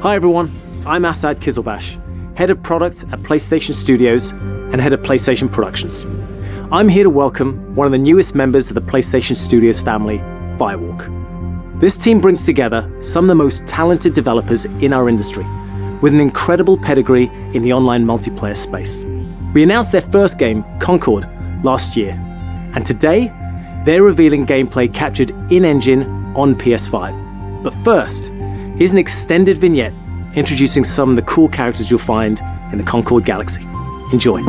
Hi everyone, I'm Asad Kizilbash, Head of Product at PlayStation Studios and Head of PlayStation Productions. I'm here to welcome one of the newest members of the PlayStation Studios family, Firewalk. This team brings together some of the most talented developers in our industry, with an incredible pedigree in the online multiplayer space. We announced their first game, Concord, last year, and today, they're revealing gameplay captured in-engine on PS5. But first, here's an extended vignette introducing some of the cool characters you'll find in the Concord Galaxy. Enjoy.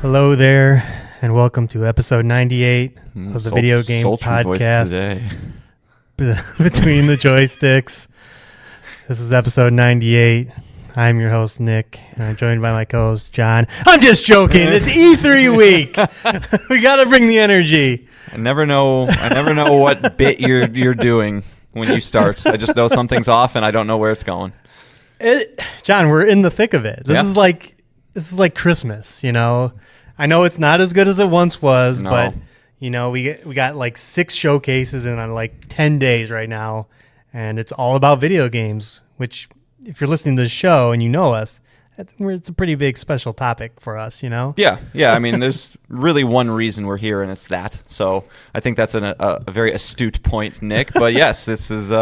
Hello there, and welcome to episode 98 of the Video Game Podcast Between the Joysticks. This is episode 98. I'm your host, Nick, and I'm joined by my co-host, John. I'm just joking. It's E3 week. We got to bring the energy. I never know what bit you're doing when you start. I just know something's off, and I don't know where it's going. John, we're in the thick of it. This is like Christmas, you know. I know it's not as good as it once was, but you know, we got like 6 showcases in on like 10 days right now. And it's all about video games, which, if you're listening to the show and you know us, it's a pretty big special topic for us, you know? Yeah. I mean, there's really one reason we're here, and it's that. So I think that's a very astute point, Nick. But yes, this is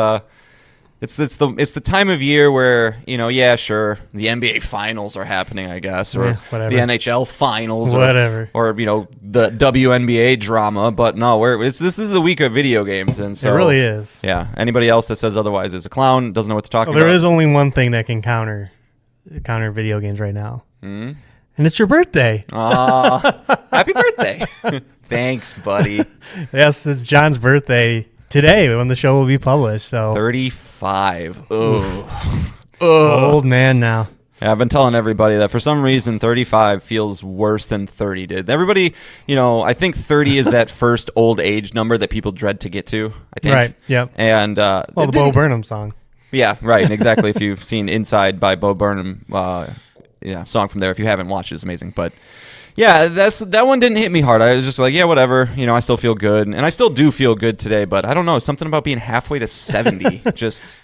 it's the time of year where, you know, yeah, sure, the NBA finals are happening, I guess, or the NHL finals, or you know, the WNBA drama. But no, this is the week of video games, and so it really is. Yeah, anybody else that says otherwise is a clown, doesn't know what to talk about. There is only one thing that can counter video games right now, and it's your birthday. Happy birthday! Thanks, buddy. Yes, it's John's birthday today when the show will be published. So 35. Ugh. Old man now. Yeah, I've been telling everybody that for some reason 35 feels worse than 30 did. Everybody, you know, I think 30 is that first old age number that people dread to get to, I think. Right, yep. And the Bo Burnham song. Yeah, right, exactly. If you've seen Inside by Bo Burnham, song from there. If you haven't watched it, it's amazing. But yeah, that one didn't hit me hard. I was just like, yeah, whatever. You know, I still feel good. And I still do feel good today, but I don't know. Something about being halfway to 70 just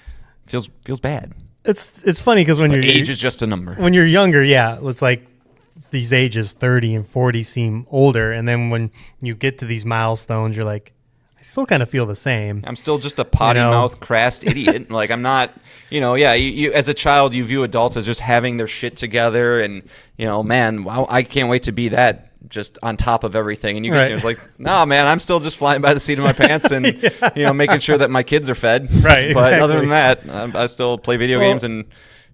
feels bad. It's funny because when age is just a number. When you're younger, yeah, it's like these ages 30 and 40 seem older. And then when you get to these milestones, you're like, I still kind of feel the same. I'm still just a potty mouth, crassed idiot. Like, I'm not, you know, yeah, you as a child, you view adults as just having their shit together. And, you know, man, wow, I can't wait to be that, just on top of everything. And you get it's like, no, man, I'm still just flying by the seat of my pants and, you know, making sure that my kids are fed. Right, But other than that, I still play video games and...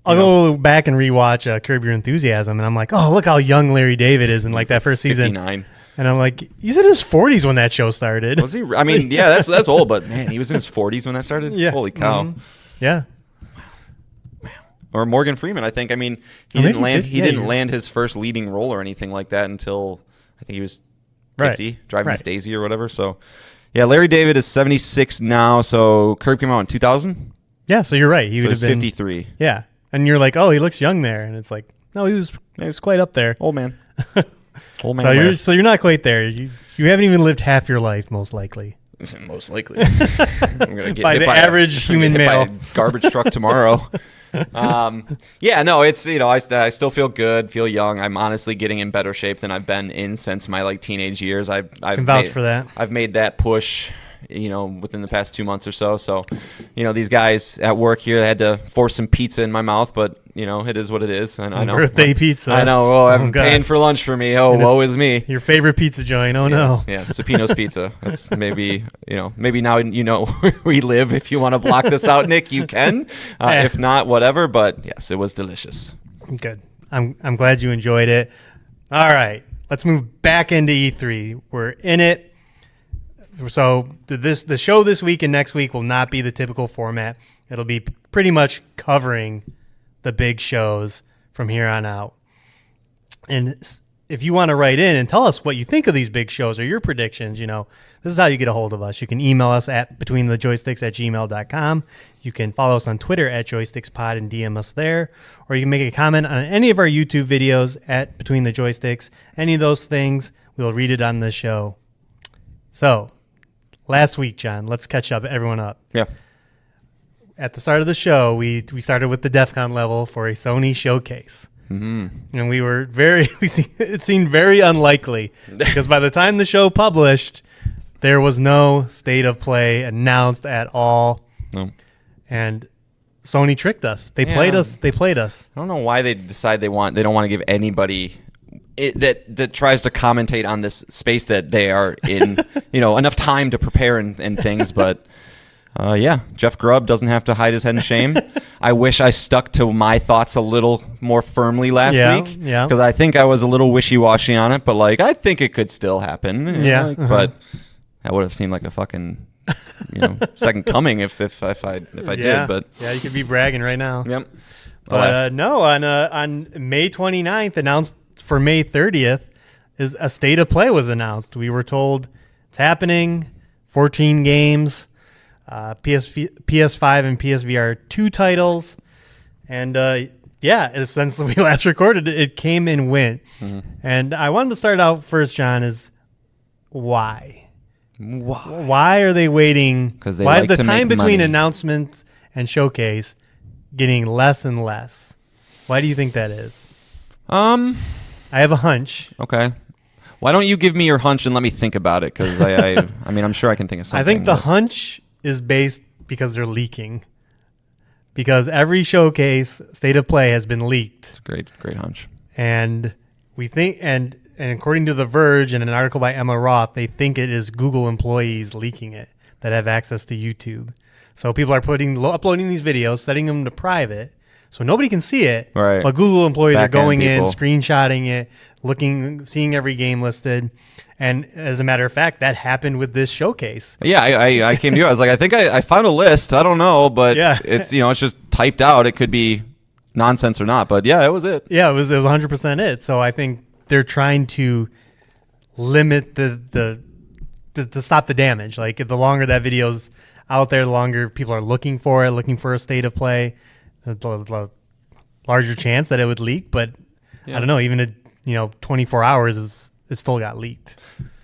I'll go back and rewatch Curb Your Enthusiasm, and I'm like, oh, look how young Larry David is in like that first season. 59. And I'm like, he's in his 40s when that show started. Was he? I mean, yeah, that's old, but man, he was in his 40s when that started? Yeah. Holy cow. Mm-hmm. Yeah. Wow. Or Morgan Freeman, I think. I mean, he didn't land his first leading role or anything like that until I think he was 50, driving Miss Daisy or whatever. So, yeah, Larry David is 76 now, so Curb came out in 2000? Yeah, so you're right. He would have been 53. Yeah. And you're like, oh, he looks young there. And it's like, no, he was quite up there. Old man. Old man. So you're not quite there. You haven't even lived half your life, most likely. Most likely. I'm gonna get by the average human male. By a garbage truck tomorrow. Yeah, no, it's, you know, I still feel good, feel young. I'm honestly getting in better shape than I've been in since my like teenage years. I can vouch for that. I've made that push, you know, within the past 2 months or so. So, you know, these guys at work here, they had to force some pizza in my mouth, but, you know, it is what it is. And I know birthday pizza. I know. Oh, I'm paying for lunch for me. Oh, woe is me. Your favorite pizza joint. Oh, no. Yeah, Supino's Pizza. That's maybe now you know where we live. If you want to block this out, Nick, you can. If not, whatever. But yes, it was delicious. Good. I'm glad you enjoyed it. All right, let's move back into E3. We're in it. So the show this week and next week will not be the typical format. It'll be pretty much covering the big shows from here on out. And if you want to write in and tell us what you think of these big shows or your predictions, this is how you get a hold of us. You can email us at betweenthejoysticks@gmail.com. You can follow us on Twitter at joystickspod and DM us there. Or you can make a comment on any of our YouTube videos at Between the Joysticks. Any of those things, we'll read it on the show. So, last week, John, let's catch everyone up. Yeah. At the start of the show, we started with the DEF CON level for a Sony showcase. Mm-hmm. And we were it seemed very unlikely because by the time the show published, there was no state of play announced at all. No. And Sony tricked us. They played us. I don't know why they decide they don't want to give anybody that tries to commentate on this space that they are in, enough time to prepare and things, but Jeff Grubb doesn't have to hide his head in shame. I wish I stuck to my thoughts a little more firmly last week. Yeah. Because I think I was a little wishy-washy on it, but I think it could still happen. Yeah. But that would have seemed like a fucking, second coming if I did. But yeah, you could be bragging right now. Yep. But no, on May 29th, announced for May 30th, is a state of play was announced. We were told it's happening, 14 games. PS5 and PSVR 2 titles, and since we last recorded it came and went. Mm-hmm. And I wanted to start out first, John, is why are they waiting? Because why like is the to time make between money. announcement and showcase getting less and less? Why do you think that is? I have a hunch. Okay. Why don't you give me your hunch and let me think about it? Because I mean, I'm sure I can think of something. I think the hunch is based because they're leaking. Because every showcase state of play has been leaked. It's a great hunch. And we think, and according to The Verge and an article by Emma Roth, they think it is Google employees leaking it that have access to YouTube. So people are uploading these videos, setting them to private, so nobody can see it. Right. But Google employees are going in, people. screenshotting it, seeing every game listed. And as a matter of fact, that happened with this showcase. Yeah, I came to you. I was like, I think I found a list. I don't know, but it's it's just typed out. It could be nonsense or not, but it was it. Yeah, it was 100% it. So I think they're trying to limit to stop the damage. Like the longer that video's out there, the longer people are looking for a state of play, the larger chance that it would leak. But I don't know, even at 24 hours it still got leaked.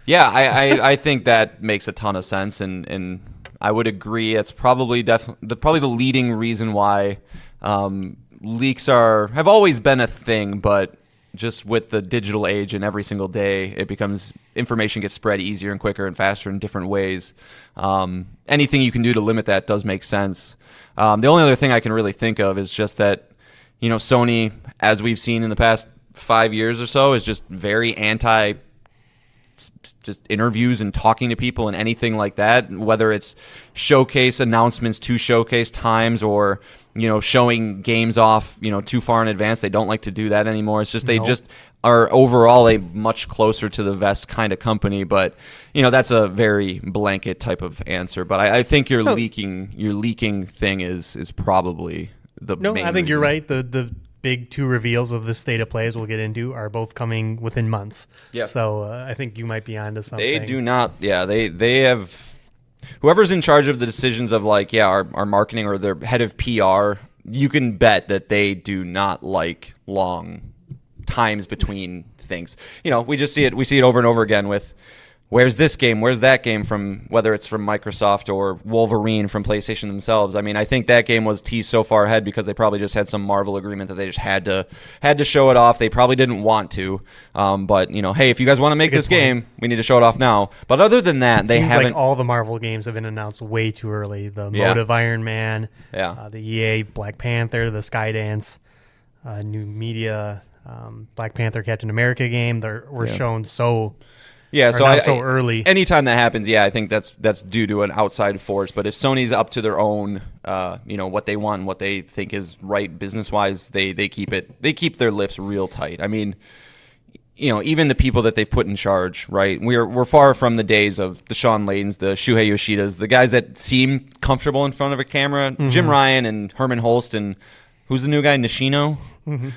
Yeah, I think that makes a ton of sense, and I would agree. It's probably probably the leading reason why leaks have always been a thing, but just with the digital age and every single day, information gets spread easier and quicker and faster in different ways. Anything you can do to limit that does make sense. The only other thing I can really think of is just that, Sony, as we've seen in the past 5 years or so, is just very anti just interviews and talking to people and anything like that, whether it's showcase announcements to showcase times or showing games off too far in advance. They don't like to do that anymore. It's just they just are overall a much closer to the vest kind of company, but that's a very blanket type of answer. But I think your leaking thing is probably the main I think reason. you're right. The big two reveals of the state of play, as we'll get into, are both coming within months. Yeah. So I think you might be onto something. They do not. Yeah, they have. Whoever's in charge of the decisions of our marketing or their head of PR, you can bet that they do not like long times between things. We just see it. We see it over and over again with. Where's this game? Where's that game from? Whether it's from Microsoft or Wolverine from PlayStation themselves. I mean, I think that game was teased so far ahead because they probably just had some Marvel agreement that they just had to show it off. They probably didn't want to, but hey, if you guys want to make this game, we need to show it off now. But other than that, they haven't. Like all the Marvel games have been announced way too early. The Motive Iron Man, the EA Black Panther, the Skydance, new media Black Panther Captain America game. We're shown so. Yeah, so early. Anytime that happens, I think that's due to an outside force. But if Sony's up to their own, what they want, and what they think is right business wise, they keep their lips real tight. I mean, even the people that they've put in charge, right? We're far from the days of the Sean Laytons, the Shuhei Yoshidas, the guys that seem comfortable in front of a camera. Mm-hmm. Jim Ryan and Herman Holst, and who's the new guy, Nishino? Mm-hmm.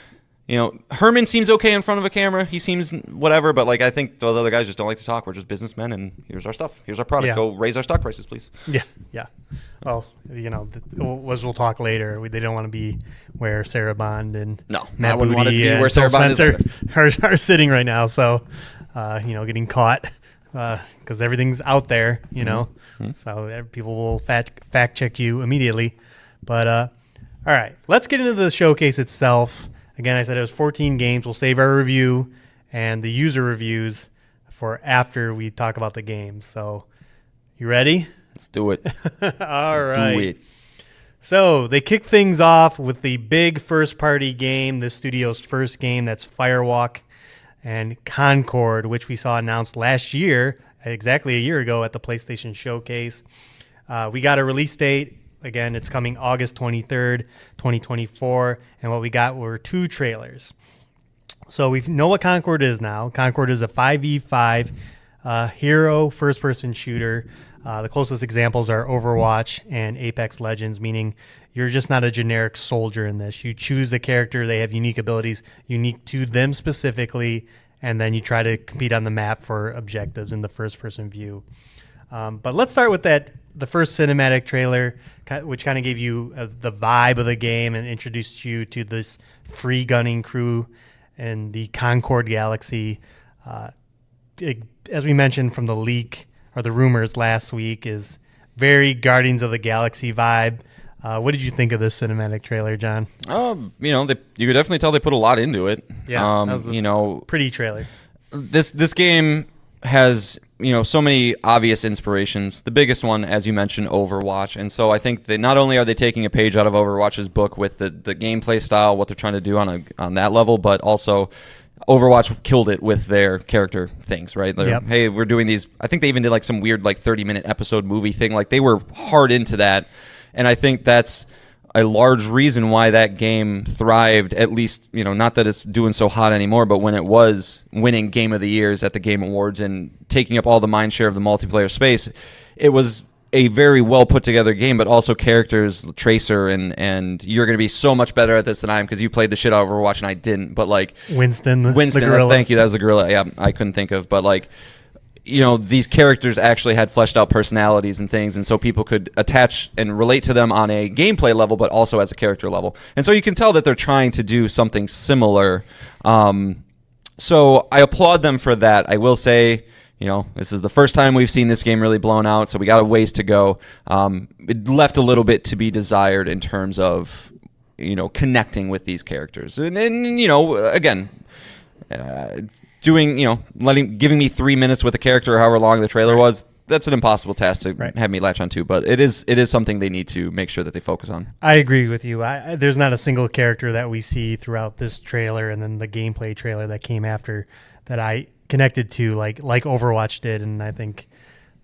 Herman seems okay in front of a camera. He seems whatever, but like I think the other guys just don't like to talk. We're just businessmen, and here's our stuff. Here's our product. Go raise our stock prices, please. Yeah. Well, as we'll talk later, they don't want to be where Sarah Bond and Matt I wouldn't want to be where Sarah Bond are sitting right now. So, getting caught because everything's out there. So people will fact check you immediately. But all right, let's get into the showcase itself. Again, I said it was 14 games. We'll save our review and the user reviews for after we talk about the games. So, you ready? Let's do it. All right. Do it. So, they kick things off with the big first-party game, this studio's first game. That's Firewalk and Concord, which we saw announced last year, exactly a year ago at the PlayStation Showcase. We got a release date. Again, it's coming August 23rd, 2024, and what we got were 2 trailers. So we know what Concord is now. Concord is a 5v5 hero first-person shooter. The closest examples are Overwatch and Apex Legends, meaning you're just not a generic soldier in this. You choose a character, they have unique abilities, unique to them specifically, and then you try to compete on the map for objectives in the first-person view. But let's start with the first cinematic trailer, which kind of gave you the vibe of the game and introduced you to this free gunning crew in the Concord Galaxy. As we mentioned from the leak or the rumors last week, is very Guardians of the Galaxy vibe. What did you think of this cinematic trailer, John? You could definitely tell they put a lot into it. Yeah, that was a pretty trailer. This game has so many obvious inspirations. The biggest one, as you mentioned, Overwatch. And so I think that not only are they taking a page out of Overwatch's book with the gameplay style, what they're trying to do on that level, but also Overwatch killed it with their character things, right? Like, hey, we're doing these. I think they even did like some weird 30-minute episode movie thing. Like they were hard into that. And I think that's a large reason why that game thrived, at least, not that it's doing so hot anymore, but when it was winning Game of the Years at the Game Awards and taking up all the mind share of the multiplayer space, it was a very well put together game, but also characters, Tracer, and you're going to be so much better at this than I am because you played the shit out of Overwatch and I didn't. But Winston, the gorilla. Thank you, that was the gorilla. Yeah, I couldn't think of, but these characters actually had fleshed out personalities and things, and so people could attach and relate to them on a gameplay level, but also as a character level. And so you can tell that they're trying to do something similar. So I applaud them for that. I will say, this is the first time we've seen this game really blown out, so we got a ways to go. It left a little bit to be desired in terms of, connecting with these characters. And again, giving me 3 minutes with a character, or however long the trailer was, that's an impossible task to have me latch onto. But it is something they need to make sure that they focus on. I agree with you. There's not a single character that we see throughout this trailer and then the gameplay trailer that came after that I connected to like Overwatch did, and I think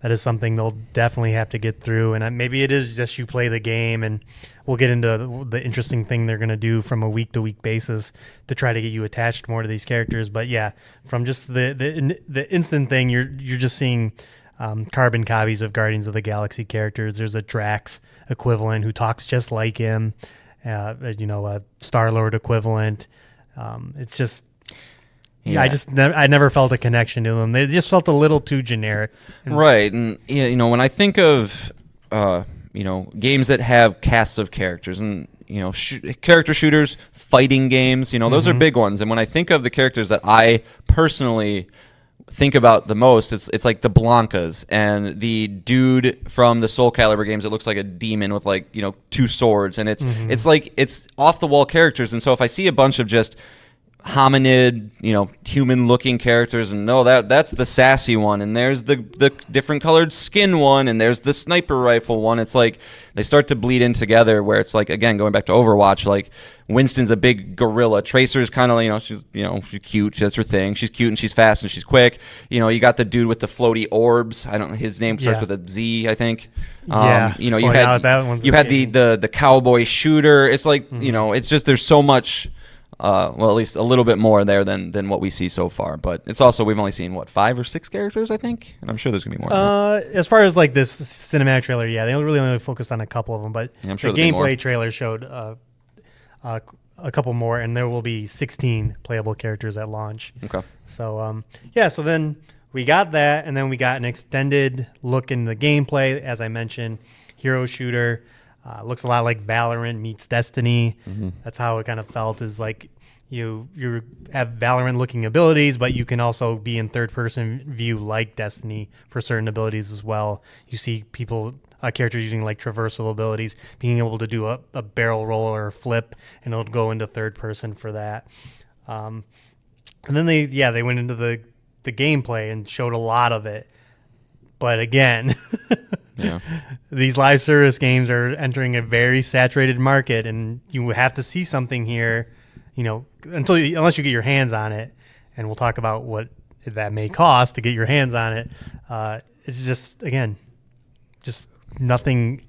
that is something they'll definitely have to get through. And maybe it is just you play the game, and we'll get into the interesting thing they're going to do from a week-to-week basis to try to get you attached more to these characters. But yeah, from just the instant thing, you're just seeing carbon copies of Guardians of the Galaxy characters. There's a Drax equivalent who talks just like him, a Star-Lord equivalent. It's just... Yeah, I never felt a connection to them. They just felt a little too generic. Right, and when I think of games that have casts of characters and character shooters, fighting games, those are big ones. And when I think of the characters that I personally think about the most, it's like the Blancas and the dude from the Soul Calibur games that looks like a demon with 2 swords, and it's off the wall characters. And so if I see a bunch of just hominid, human-looking characters, and that's the sassy one, and there's the different colored skin one, and there's the sniper rifle one. It's like they start to bleed in together, where it's like, again, going back to Overwatch, like Winston's a big gorilla, Tracer's kind of she's cute, that's her thing, she's cute and she's fast and she's quick. You got the dude with the floaty orbs, I don't know, his name starts with a Z, I think. You had the cowboy shooter. It's like it's just, there's so much. At least a little bit more there than what we see so far. But it's also, we've only seen, 5 or 6 characters, I think? And I'm sure there's going to be more. As far as this cinematic trailer, they really only focused on a couple of them. But I'm sure the gameplay trailer showed a couple more, and there will be 16 playable characters at launch. Okay. So so then we got that, and then we got an extended look in the gameplay. As I mentioned, hero shooter, looks a lot like Valorant meets Destiny. Mm-hmm. That's how it kind of felt. Is like you have Valorant looking abilities, but you can also be in third person view like Destiny for certain abilities as well. You see characters using like traversal abilities, being able to do a barrel roll or a flip, and it'll go into third person for that. And then they went into the gameplay and showed a lot of it. But again, these live service games are entering a very saturated market, and you have to see something here, unless you get your hands on it. And we'll talk about what that may cost to get your hands on it. It's just, again, just nothing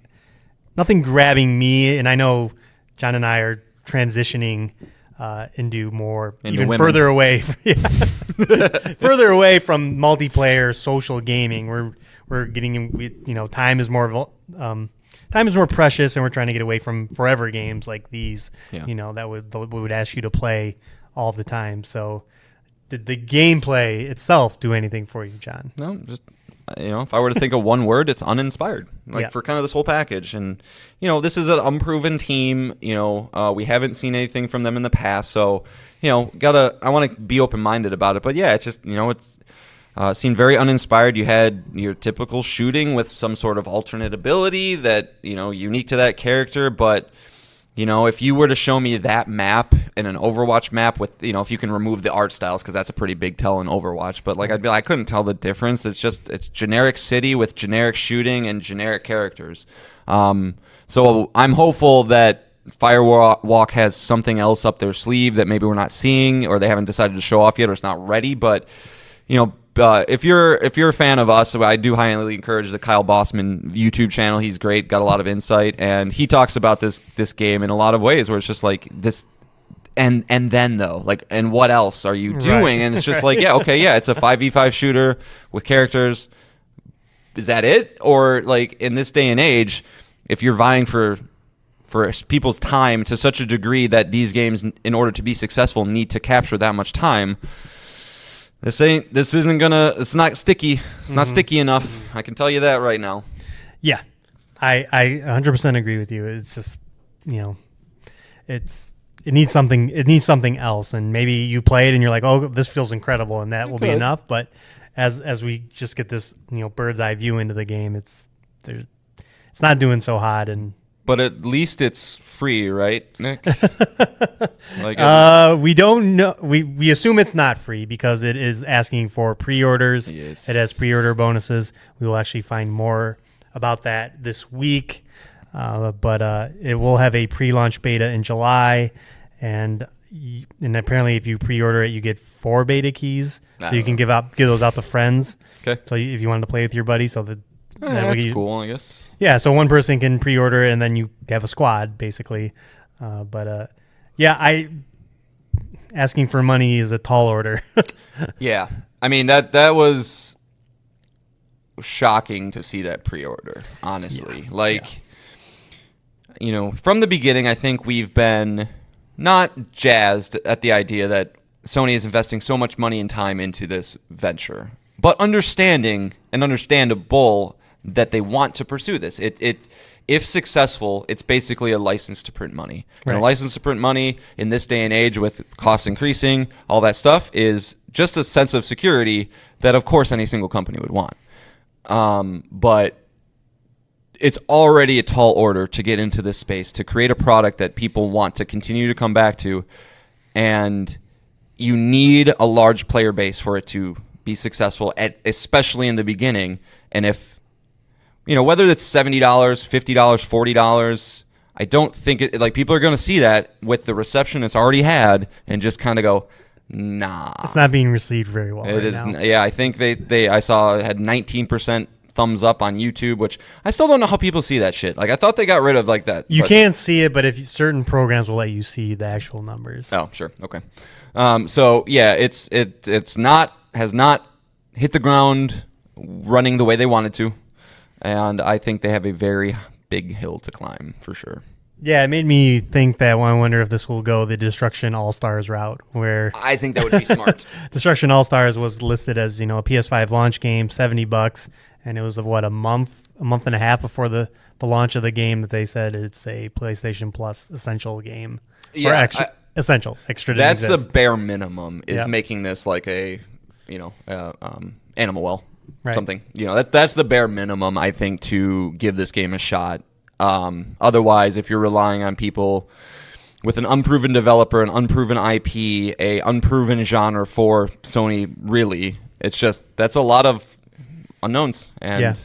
grabbing me. And I know John and I are transitioning into even women. further away from multiplayer social gaming. We're getting, time is more precious, and we're trying to get away from forever games like these, that would ask you to play all the time. So did the gameplay itself do anything for you, John? No, just, if I were to think of one word, it's uninspired, for kind of this whole package. And, this is an unproven team. We haven't seen anything from them in the past. So, I want to be open-minded about it. But yeah, it's just, it's seemed very uninspired. You had your typical shooting with some sort of alternate ability that, unique to that character. But, if you were to show me that map in an Overwatch map with, if you can remove the art styles, because that's a pretty big tell in Overwatch. But I couldn't tell the difference. It's generic city with generic shooting and generic characters. So I'm hopeful that Firewalk has something else up their sleeve that maybe we're not seeing, or they haven't decided to show off yet, or it's not ready. But, if you're a fan of us, I do highly encourage the Kyle Bossman YouTube channel. He's great, got a lot of insight, and he talks about this game in a lot of ways where it's just like this, and then though, and what else are you doing? Right. And it's just it's a 5v5 shooter with characters. Is that it? Or in this day and age, if you're vying for people's time to such a degree that these games, in order to be successful, need to capture that much time. It's not sticky. It's not sticky enough. I can tell you that right now. Yeah. I 100% agree with you. It's just, it needs something else. And maybe you play it and you're like, oh, this feels incredible, and that will be enough. But as we just get this, bird's eye view into the game, it's not doing so hot. But at least it's free, right, Nick? We don't know. We assume it's not free because it is asking for pre-orders. Yes. It has pre-order bonuses. We will actually find more about that this week. But it will have a pre-launch beta in July, and apparently if you pre-order it, you get 4 beta keys, so you can give those out to friends. Okay. So if you wanted to play with your buddy, that's cool, I guess. Yeah, so one person can pre-order it, and then you have a squad, basically. Asking for money is a tall order. Yeah, I mean that was shocking to see that pre-order. Honestly, from the beginning, I think we've been not jazzed at the idea that Sony is investing so much money and time into this venture, but understanding and understandable that they want to pursue this. If successful, it's basically a license to print money. Right. And a license to print money in this day and age with costs increasing, all that stuff, is just a sense of security that, of course, any single company would want. But it's already a tall order to get into this space, to create a product that people want to continue to come back to. And you need a large player base for it to be successful, especially in the beginning. And if whether it's $70, $50, $40, I don't think people are going to see that with the reception it's already had and just kind of go, nah. It's not being received very well. It is. Now. Yeah, I think I saw it had 19% thumbs up on YouTube, which I still don't know how people see that shit. I thought they got rid of that. You can't see it, but certain programs will let you see the actual numbers. Oh, sure. Okay. So yeah, has not hit the ground running the way they wanted to. And I think they have a very big hill to climb, for sure. Yeah, it made me think that. Well, I wonder if this will go the Destruction All Stars route, where I think that would be smart. Destruction All Stars was listed as a PS5 launch game, $70, and it was a month and a half before the launch of the game that they said it's a PlayStation Plus essential game. Yeah, or extra. Essential, extra. That's didn't exist. the bare minimum is Yep. making this like a, Animal Well, Right. something. That's the bare minimum I think to give this game a shot. Otherwise, if you're relying on people with an unproven developer, an unproven IP, a unproven genre for Sony, really, it's just that's a lot of unknowns. And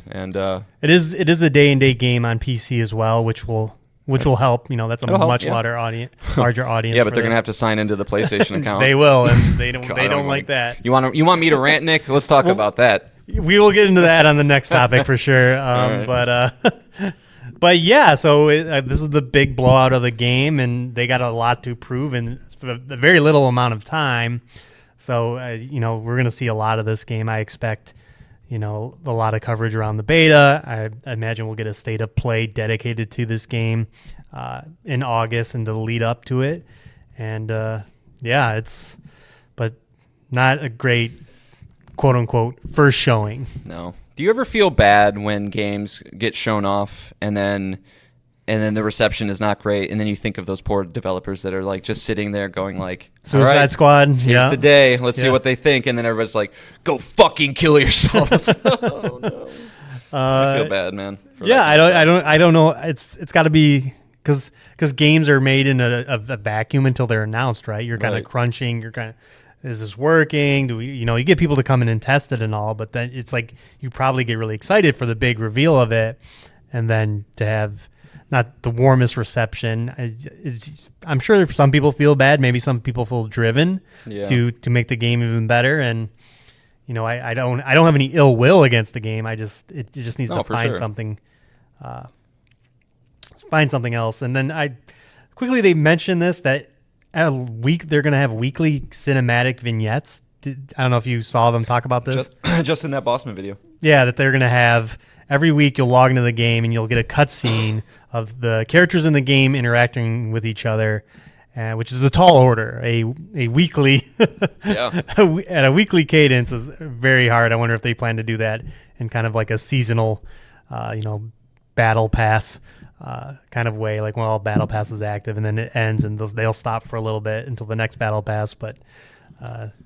It is a day and date game on PC as well, which will help. That's a It'll help, much yeah. larger audience. Yeah, but they're gonna have to sign into the PlayStation account. They will, and they don't. God, they I don't like that. You want me to rant, Nick? Let's talk about that. We will get into that on the next topic for sure. Right. But yeah, so this is the big blowout of the game, and they got a lot to prove in a very little amount of time. So we're going to see a lot of this game. I expect a lot of coverage around the beta. I imagine we'll get a state of play dedicated to this game in August and the lead up to it. And but not a great quote unquote first showing. No. Do you ever feel bad when games get shown off and then the reception is not great, and then you think of those poor developers that are like just sitting there going like, Suicide all right, Squad, here's the day, let's see what they think, and then everybody's like, go fucking kill yourselves. Oh no. I feel bad, man. I don't know. It's got to be because games are made in a vacuum until they're announced, right? You're kind of crunching. You're kind of, is this working? Do we, you get people to come in and test it and all, but then it's like you probably get really excited for the big reveal of it, and then to have not the warmest reception. I'm sure some people feel bad. Maybe some people feel driven to make the game even better. And I don't have any ill will against the game. It just needs to find something. Find something else. And then they mentioned this that they're going to have weekly cinematic vignettes. I don't know if you saw them talk about this. Just in that Bossman video. Yeah, that they're going to have every week. You'll log into the game and you'll get a cutscene of the characters in the game interacting with each other, which is a tall order. A weekly at a weekly cadence is very hard. I wonder if they plan to do that in kind of like a seasonal, battle pass kind of way, like battle pass is active and then it ends and they'll stop for a little bit until the next battle pass. But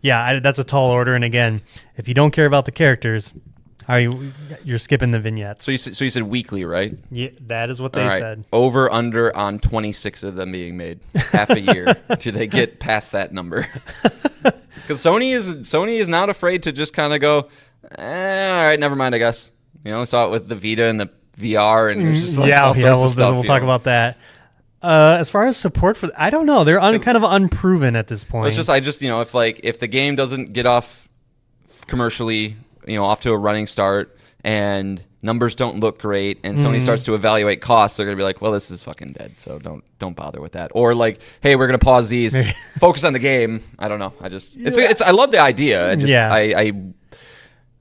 that's a tall order. And again, if you don't care about the characters, you're skipping the vignettes. So you said weekly, right? Yeah, that is what they said. Over under on 26 of them being made, half a year. Do they get past that number? Because Sony is not afraid to just kind of go, all right, never mind, I guess. We saw it with the Vita and the VR, and it's just like all sorts of stuff, we'll talk about that. As far as support for, I don't know. They're kind of unproven at this point. It's just if the game doesn't get off commercially, off to a running start, and numbers don't look great, and Sony starts to evaluate costs, they're gonna be like, well, this is fucking dead, so don't bother with that. Or like, hey, we're gonna pause these, focus on the game. I don't know. I love the idea. I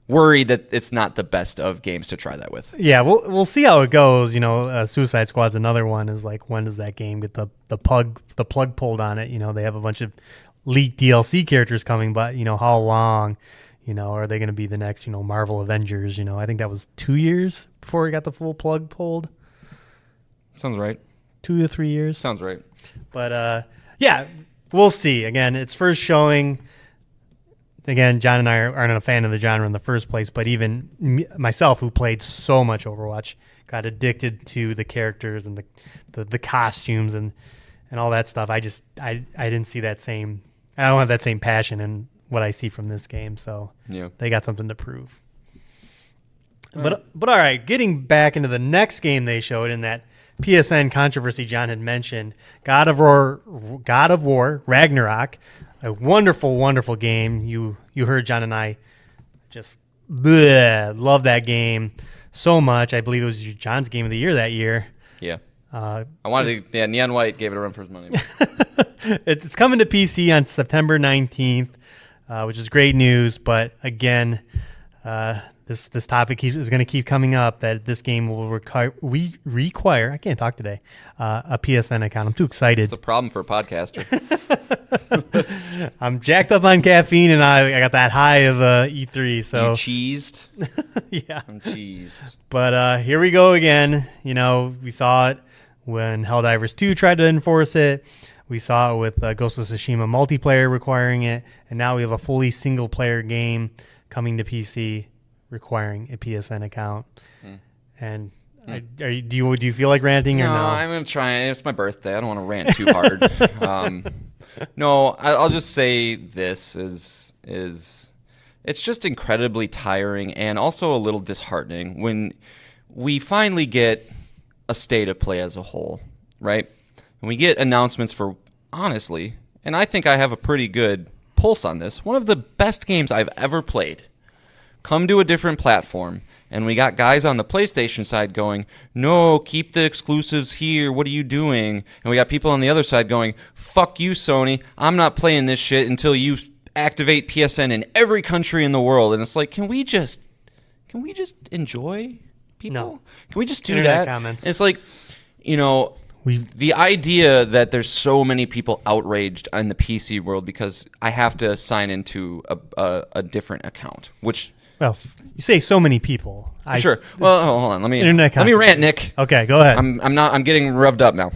worry that it's not the best of games to try that with. Yeah, we'll see how it goes. Suicide Squad's another one. Is like, when does that game get the plug pulled on it? They have a bunch of leaked DLC characters coming, but how long? Are they going to be the next Marvel Avengers? I think that was 2 years before we got the full plug pulled. Sounds right. 2 to 3 years. Sounds right. But we'll see. Again, it's first showing. Again, John and I aren't a fan of the genre in the first place, but even myself, who played so much Overwatch, got addicted to the characters and the costumes and all that stuff. I didn't see that same. I don't have that same passion in what I see from this game. So they got something to prove. But all right, getting back into the next game they showed in that PSN controversy John had mentioned, God of War Ragnarok. A wonderful, wonderful game. You heard John and I just love that game so much. I believe it was John's game of the year that year. Yeah. I wanted to. Yeah, Neon White gave it a run for his money. It's coming to PC on September 19th, which is great news. But again, this this topic is going to keep coming up, that this game will require, I can't talk today, a PSN account. I'm too excited. It's a problem for a podcaster. I'm jacked up on caffeine, and I got that high of E3. So You cheesed? yeah. I'm cheesed. But here we go again. You know, we saw it when Helldivers 2 tried to enforce it. We saw it with Ghost of Tsushima multiplayer requiring it. And now we have a fully single-player game coming to PC requiring a PSN account. And do you feel like ranting or no? I'm going to try. It's my birthday. I don't want to rant too hard. No, I'll just say this is it's just incredibly tiring and also a little disheartening when we finally get a state of play as a whole, right? And we get announcements for, honestly, and I think I have a pretty good pulse on this, one of the best games I've ever played come to a different platform, and we got guys on the PlayStation side going, no, keep the exclusives here, what are you doing? And we got people on the other side going, fuck you, Sony, I'm not playing this shit until you activate PSN in every country in the world. And it's like, can we just enjoy people? No. Can we just do Internet that? comments. And it's like, the idea that there's so many people outraged in the PC world because I have to sign into a different account, which... Well, you say so many people. Sure. Well, hold on. Let me Internet rant, Nick. Okay, go ahead. I'm getting revved up now.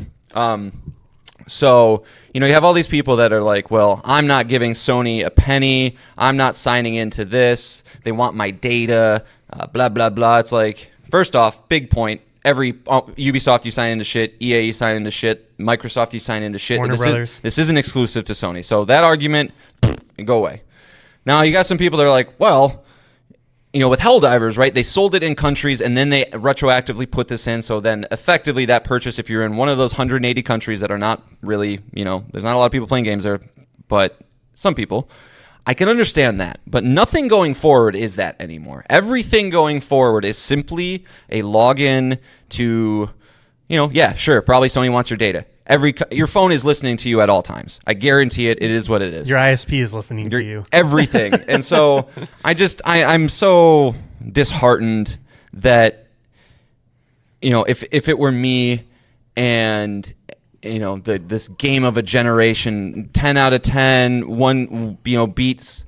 So, you have all these people that are like, well, I'm not giving Sony a penny. I'm not signing into this. They want my data, blah, blah, blah. It's like, first off, big point. Ubisoft, you sign into shit. EA, you sign into shit. Microsoft, you sign into shit. Warner Brothers. This isn't exclusive to Sony. So that argument, go away. Now, you got some people that are like, well... with Helldivers, right, they sold it in countries and then they retroactively put this in. So then effectively that purchase, if you're in one of those 180 countries that are not really, there's not a lot of people playing games there, but some people, I can understand that. But nothing going forward is that anymore. Everything going forward is simply a login to, yeah, sure, probably Sony wants your data. Your phone is listening to you at all times. I guarantee it. It is what it is. Your ISP is listening to you. Everything. And so I'm so disheartened that, if it were me and, this game of a generation, 10 out of 10, one, beats.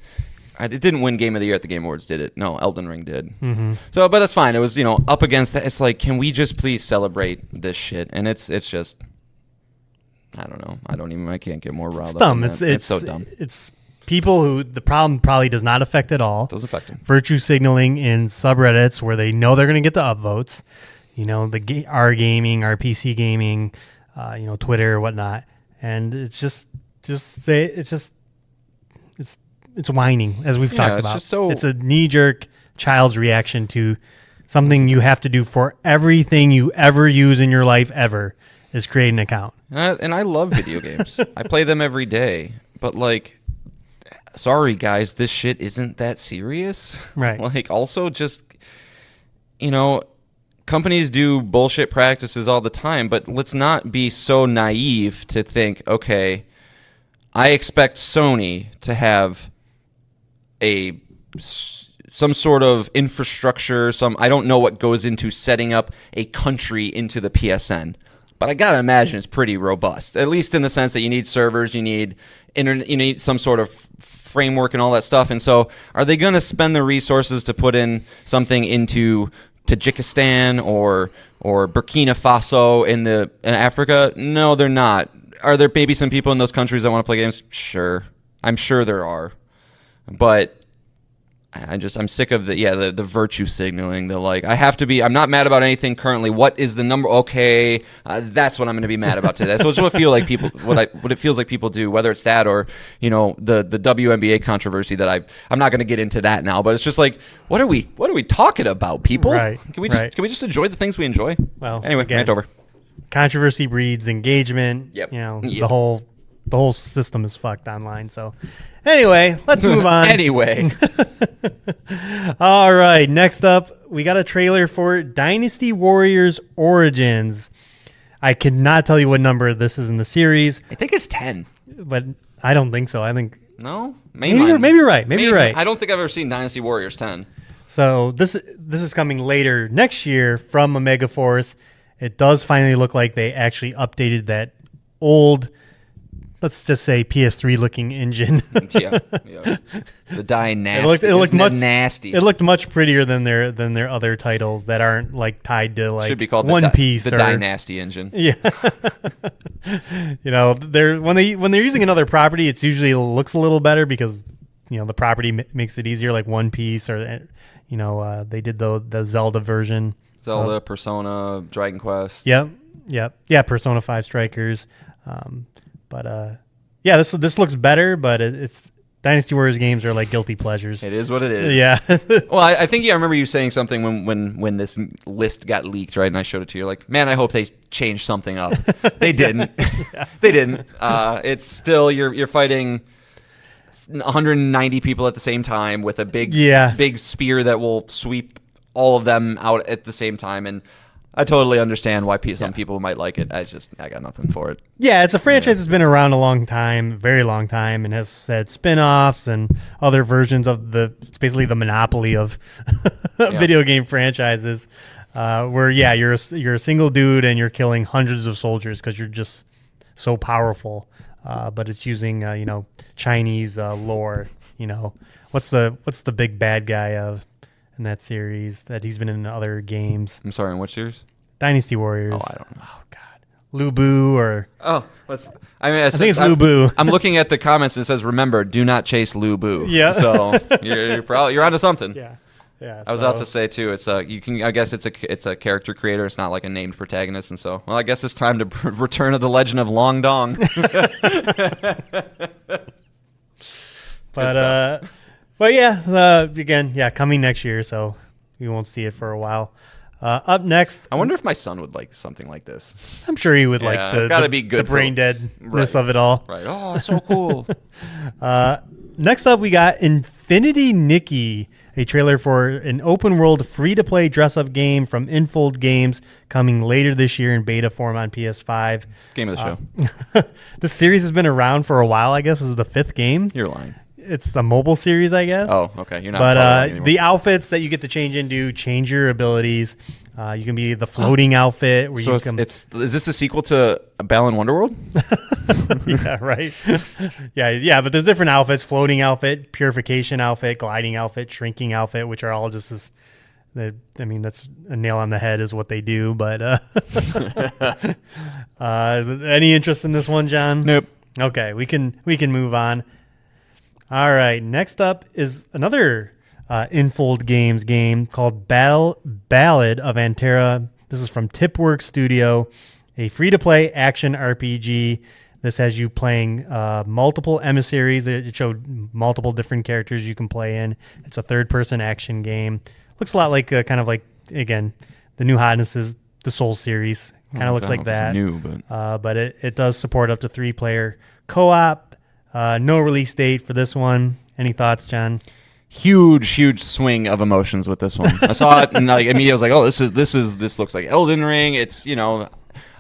It didn't win Game of the Year at the Game Awards, did it? No, Elden Ring did. Mm-hmm. So, but that's fine. It was, up against that. It's like, can we just please celebrate this shit? And it's just... I don't know. I can't get more riled up. Dumb. It's so dumb. It's people who the problem probably does not affect at all. It doesn't affect them. Virtue signaling in subreddits where they know they're going to get the upvotes. R gaming, our PC gaming, Twitter or whatnot, and it's whining, as we've talked about. It's a knee-jerk child's reaction to something you have to do for everything you ever use in your life ever is create an account. And I love video games. I play them every day. But, sorry, guys, this shit isn't that serious. Right. Also just, companies do bullshit practices all the time, but let's not be so naive to think, okay, I expect Sony to have some sort of infrastructure, I don't know what goes into setting up a country into the PSN. But I gotta imagine it's pretty robust, at least in the sense that you need servers, you need internet, you need some sort of framework and all that stuff. And so, are they going to spend the resources to put in something into Tajikistan or Burkina Faso in Africa? No, they're not. Are there maybe some people in those countries that want to play games? Sure, I'm sure there are, but. I'm sick of the virtue signaling. I'm not mad about anything currently. What is the number? Okay, that's what I'm going to be mad about today. So it's what it feels like people do, whether it's that or, the WNBA controversy that I'm not going to get into that now, but it's just like, what are we talking about, people? Right. Can we just enjoy the things we enjoy? Well, anyway, rant over. Controversy breeds engagement. Yep. The whole system is fucked online. So anyway, let's move on. Anyway. All right. Next up, we got a trailer for Dynasty Warriors Origins. I cannot tell you what number this is in the series. I think it's 10. But I don't think so. I think... No? Maybe you're right. Maybe you're right. I don't think I've ever seen Dynasty Warriors 10. So this is coming later next year from Omega Force. It does finally look like they actually updated that old, let's just say PS3 looking engine. yeah. The dynasty. It looked much nasty. It looked much prettier than their other titles that aren't like tied to like should be called One Piece. The dynasty engine. Yeah. They're when they're using another property, it's usually looks a little better because the property makes it easier, like One Piece, or they did the Zelda version. Zelda, Persona, Dragon Quest. Yep. Yeah, Persona 5 Strikers. This looks better, but it's Dynasty Warriors games are like guilty pleasures. It is what it is. Yeah. Well, I think I remember you saying something when this list got leaked, right? And I showed it to you. Like, man, I hope they changed something up. They didn't. They didn't. It's still you're fighting 190 people at the same time with a big spear that will sweep all of them out at the same time. And I totally understand why some people might like it. I got nothing for it. Yeah, it's a franchise that's been around a long time, very long time, and has had spin-offs and other versions of it's basically the monopoly of video game franchises, where you're a single dude and you're killing hundreds of soldiers because you're just so powerful. But it's using Chinese lore. What's the big bad guy in that series that he's been in other games? I'm sorry, in what series? Dynasty Warriors. Oh, I don't know. Oh, God. Lu Bu or... Oh, I think it's Lu Bu. I'm looking at the comments and it says, remember, do not chase Lu Bu. Yeah. So you're onto something. Yeah. Yeah. I was about to say, too, I guess it's a character creator. It's not like a named protagonist. And so, well, I guess it's time to return to the legend of Long Dong. But yeah, again, coming next year, so we won't see it for a while. Up next, I wonder if my son would like something like this. I'm sure he would like it's gotta be good the brain deadness of it all. Right. Oh, it's so cool. Next up, we got Infinity Nikki, a trailer for an open world free-to-play dress-up game from Infold Games coming later this year in beta form on PS5. Game of the show. This series has been around for a while, I guess. This is the 5th game. You're lying. It's a mobile series, I guess. Oh, okay. You're not. But the outfits that you get to change into change your abilities. You can be the floating outfit. Where is this a sequel to Balan Wonderworld? Yeah, right. yeah. But there's different outfits: floating outfit, purification outfit, gliding outfit, shrinking outfit, which are all just as. That's a nail on the head is what they do. But any interest in this one, John? Nope. Okay, we can move on. All right, next up is another Infold Games game called Ballad of Antera. This is from Tipworks Studio, a free-to-play action RPG. This has you playing multiple emissaries. It showed multiple different characters you can play in. It's a third-person action game. Looks a lot like kind of like, again, the new hotness is the Soul series. Kind of looks like that. New, but it does support up to 3-player co-op. No release date for this one. Any thoughts, John? Huge swing of emotions with this one. I saw it and like immediately I was like, oh, this looks like Elden Ring. It's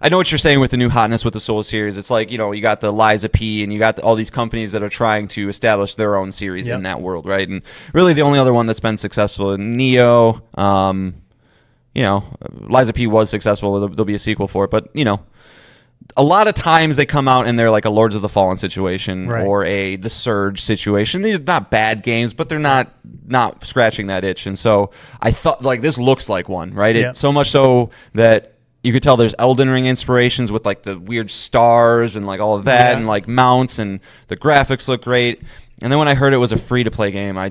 I know what you're saying with the new hotness with the Soul series. It's like you got the Liza P and you got all these companies that are trying to establish their own series in that world, right? And really the only other one that's been successful in Neo. Liza P was successful. There'll be a sequel for it, but a lot of times they come out and they're like a Lords of the Fallen situation or the Surge situation. These are not bad games, but they're not scratching that itch. And so I thought like this looks like one, right? It so much so that you could tell there's Elden Ring inspirations with like the weird stars and like all of that and like mounts, and the graphics look great. And then when I heard it was a free to play game, my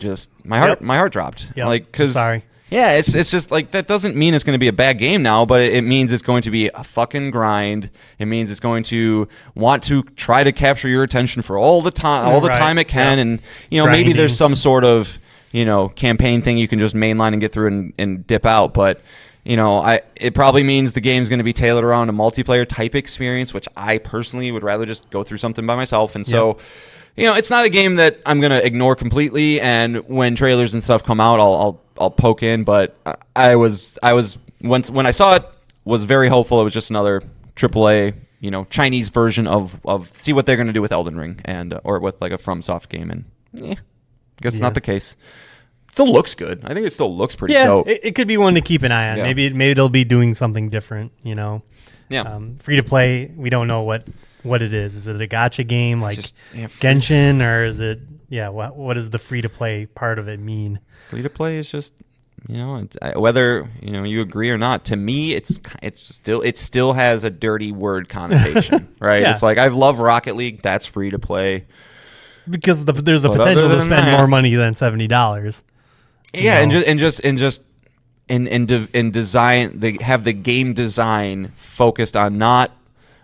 heart dropped. Yep. Like, cause sorry. Yeah, it's just like that doesn't mean it's going to be a bad game now, but it means it's going to be a fucking grind. It means it's going to want to try to capture your attention for all the time it can, and maybe there's some sort of campaign thing you can just mainline and get through and dip out, but it probably means the game's going to be tailored around a multiplayer type experience, which I personally would rather just go through something by myself, and so. It's not a game that I'm going to ignore completely, and when trailers and stuff come out, I'll poke in, but I was when I saw it, was very hopeful. It was just another AAA, Chinese version of see what they're going to do with Elden Ring or with like a FromSoft game, and I guess it's not the case. still looks good. I think it still looks pretty Yeah, dope. it could be one to keep an eye on. Yeah. Maybe they'll be doing something different. Yeah. Free to play. We don't know what it is. Is it a gacha game like free- Genshin, or is it? Yeah. What does the free to play part of it mean? Free to play is just, whether you agree or not. To me, it still has a dirty word connotation, right? Yeah. It's like, I love Rocket League. That's free to play. Because there's a But potential other to than spend that- more money than $70. Yeah, and design. They have the game design focused on not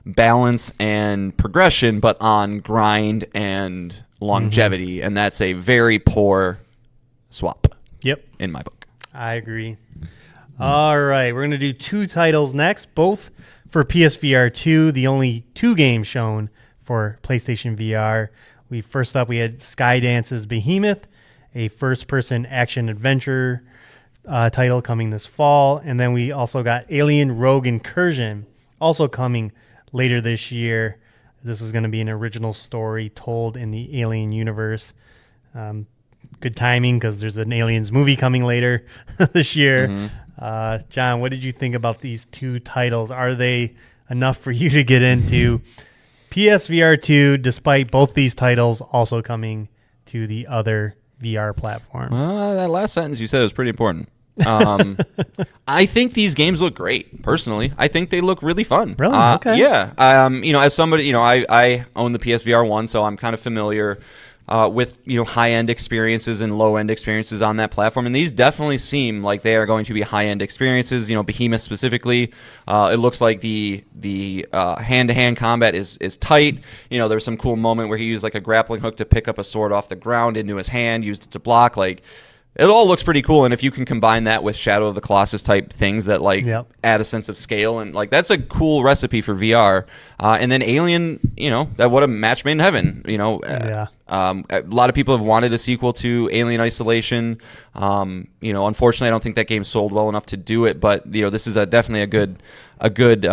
balance and progression, but on grind and longevity, and that's a very poor swap. Yep, in my book. I agree. All right, we're going to do 2 titles next, both for PSVR 2, the only 2 games shown for PlayStation VR. First up, we had Skydance's Behemoth, a first-person action-adventure title coming this fall. And then we also got Alien Rogue Incursion, also coming later this year. This is going to be an original story told in the Alien universe. Good timing because there's an Aliens movie coming later this year. John, what did you think about these 2 titles? Are they enough for you to get into PSVR 2, despite both these titles also coming to the other VR platforms? Well, that last sentence you said was pretty important. I think these games look great. Personally, I think they look really fun. Really? Okay. Yeah. As somebody, I own the PSVR 1, so I'm kind of familiar with high-end experiences and low-end experiences on that platform, and these definitely seem like they are going to be high-end experiences. Behemoth specifically, it looks like the hand-to-hand combat is tight. There's some cool moment where he used like a grappling hook to pick up a sword off the ground into his hand, used it to block. Like, it all looks pretty cool, and if you can combine that with Shadow of the Colossus type things that add a sense of scale, and that's a cool recipe for VR. And then Alien, that what a match made in heaven. Yeah. A lot of people have wanted a sequel to Alien Isolation. Unfortunately, I don't think that game sold well enough to do it, but this is definitely a good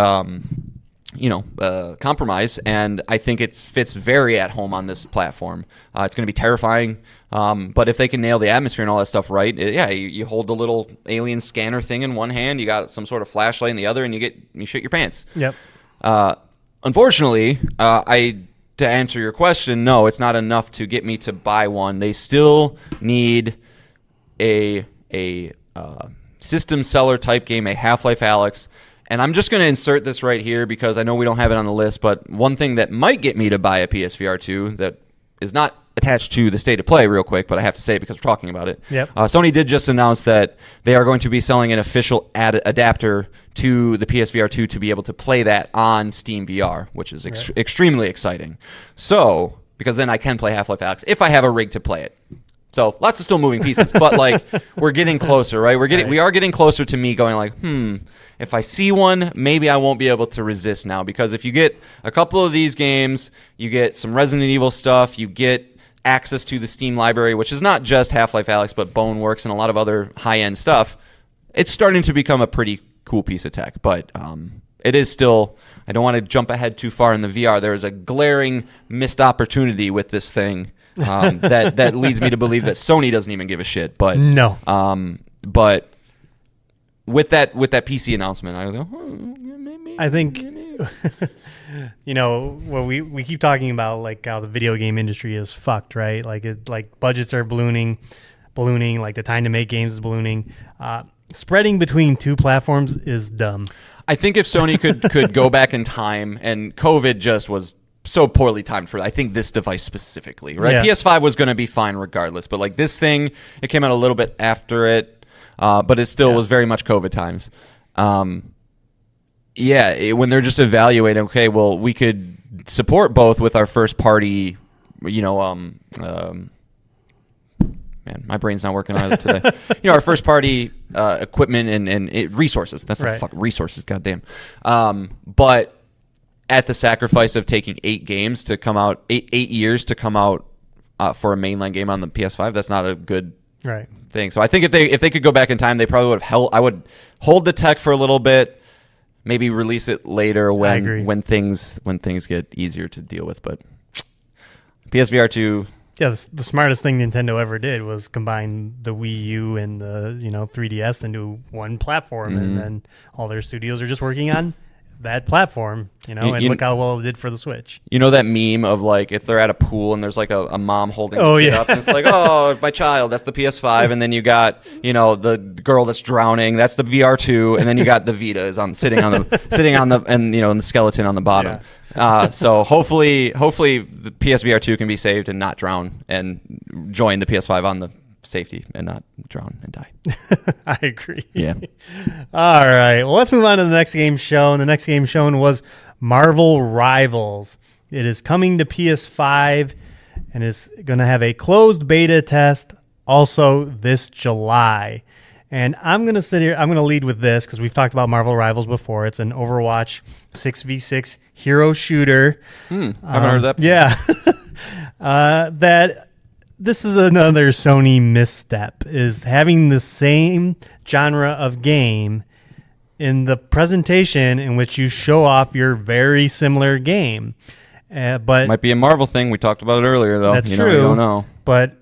compromise, and I think it fits very at home on this platform. It's going to be terrifying, but if they can nail the atmosphere and all that stuff right, you hold the little alien scanner thing in one hand, you got some sort of flashlight in the other, and you shit your pants. Yep. Unfortunately, to answer your question, no, it's not enough to get me to buy one. They still need a system seller type game, a Half-Life Alyx. And I'm just going to insert this right here because I know we don't have it on the list, but one thing that might get me to buy a PSVR 2 that is not attached to the state of play real quick, but I have to say it because we're talking about it. Yep. Sony did just announce that they are going to be selling an official adapter to the PSVR 2 to be able to play that on Steam VR, which is extremely exciting. So, because then I can play Half-Life Alyx if I have a rig to play it. So lots of still moving pieces, but we're getting closer, right? We are getting closer to me going if I see one, maybe I won't be able to resist now, because if you get a couple of these games, you get some Resident Evil stuff, you get access to the Steam library, which is not just Half-Life Alyx, but Boneworks and a lot of other high-end stuff. It's starting to become a pretty cool piece of tech, but it is still, I don't want to jump ahead too far in the VR. There is a glaring missed opportunity with this thing that leads me to believe that Sony doesn't even give a shit. But no. But with that PC announcement, I was like, maybe. I think well, we keep talking about how the video game industry is fucked, right? Budgets are ballooning, like the time to make games is ballooning. Spreading between 2 platforms is dumb. I think if Sony could go back in time, and COVID just was so poorly timed for, I think, this device specifically, right? Yeah. PS5 was going to be fine regardless, but this thing, it came out a little bit after it, but it still was very much COVID times. When they're just evaluating, okay, well, we could support both with our first party, man, my brain's not working either today. Our first party equipment and resources. That's the fuck resources, goddamn. But at the sacrifice of taking 8 games to come out, 8 years to come out for a mainline game on the PS5, that's not a good thing. So I think if they could go back in time, they probably would have I would hold the tech for a little bit, maybe release it later when things get easier to deal with. But PSVR 2, the smartest thing Nintendo ever did was combine the Wii U and the 3DS into one platform, and then all their studios are just working on that platform, and look how well it did for the Switch. You know that meme of like if they're at a pool and there's like a mom holding the kid up and it's like, oh, my child, that's the PS5, and then you got the girl that's drowning, that's the VR2, and then you got the Vita is sitting on the and the skeleton on the bottom. Yeah. So hopefully the PSVR 2 can be saved and not drown and join the PS5 on the safety and not drown and die. I agree. Yeah. All right. Well, let's move on to the next game shown. The next game shown was Marvel Rivals. It is coming to PS5 and is going to have a closed beta test also this July. And I'm going to sit here. I'm going to lead with this because we've talked about Marvel Rivals before. It's an Overwatch 6v6 hero shooter. Haven't heard that before. Yeah. This is another Sony misstep, is having the same genre of game in the presentation in which you show off your very similar game. But might be a Marvel thing. We talked about it earlier, though. That's true. You don't know. But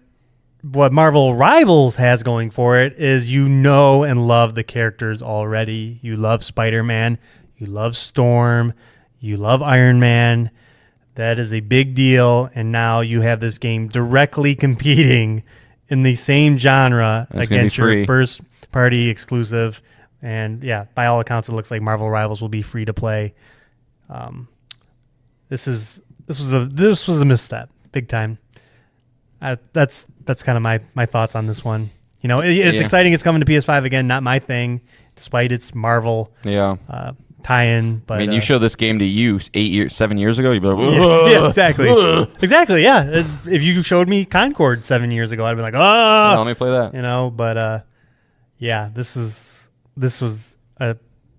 what Marvel Rivals has going for it is and love the characters already. You love Spider-Man. You love Storm. You love Iron Man. That is a big deal, and now you have this game directly competing in the same genre against your first-party exclusive. And yeah, by all accounts, it looks like Marvel Rivals will be free to play. This was a misstep, big time. That's kind of my thoughts on this one. It's exciting. It's coming to PS5 again. Not my thing, despite its Marvel. Yeah. Tie-in, but you show this game to you 7 years ago, you'd be like, yeah, exactly, exactly, yeah. If you showed me Concord 7 years ago, I'd be like, oh, let me play that. But yeah, this was a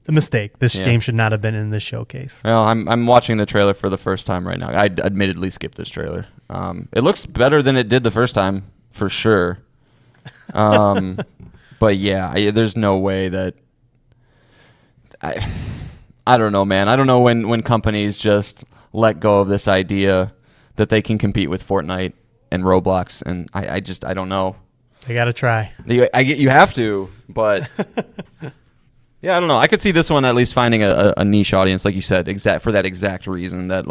mistake. This game should not have been in this showcase. Well, I'm watching the trailer for the first time right now. I admittedly skipped this trailer. It looks better than it did the first time, for sure. But yeah, there's no way that I don't know, man. I don't know when companies just let go of this idea that they can compete with Fortnite and Roblox, and I don't know. They got to try. You have to, but yeah, I don't know. I could see this one at least finding a niche audience, like you said, for that exact reason that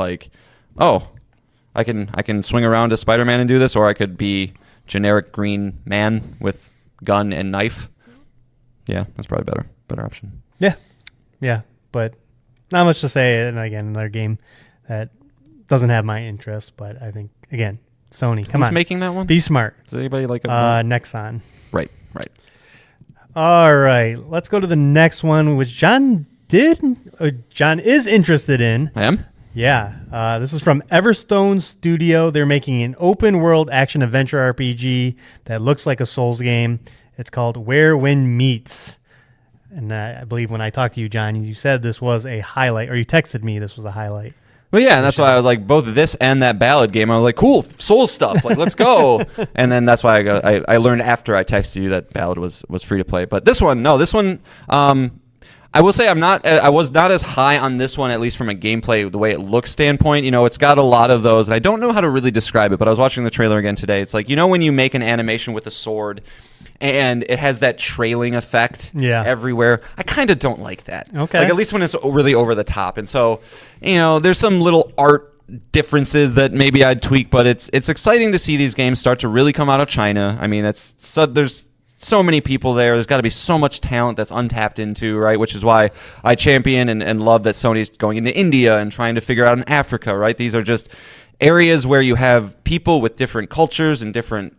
I can swing around as Spider-Man and do this, or I could be generic green man with gun and knife. Yeah, that's probably better option. Yeah, but not much to say. And again, another game that doesn't have my interest. But I think, again, Sony, come on. Who's making that one? Be smart. Does anybody like it? Nexon. Right. All right. Let's go to the next one, which John is interested in. I am? Yeah. This is from Everstone Studio. They're making an open-world action-adventure RPG that looks like a Souls game. It's called Where Wind Meets. And I believe when I talked to you, John, you said this was a highlight, or you texted me this was a highlight. Well, yeah, and that's why I was like, both this and that Ballad game, I was like, cool, Soul stuff, like, let's go. And then that's why I learned after I texted you that Ballad was free to play. But this one, I will say I was not as high on this one, at least from a gameplay, the way it looks standpoint. It's got a lot of those, and I don't know how to really describe it, but I was watching the trailer again today. It's like, when you make an animation with a sword, and it has that trailing effect everywhere. I kind of don't like that. Okay. Like, at least when it's really over the top. And so, there's some little art differences that maybe I'd tweak, but it's exciting to see these games start to really come out of China. I mean, there's so many people there. There's got to be so much talent that's untapped into, right? Which is why I champion and love that Sony's going into India and trying to figure out in Africa, right? These are just areas where you have people with different cultures and different,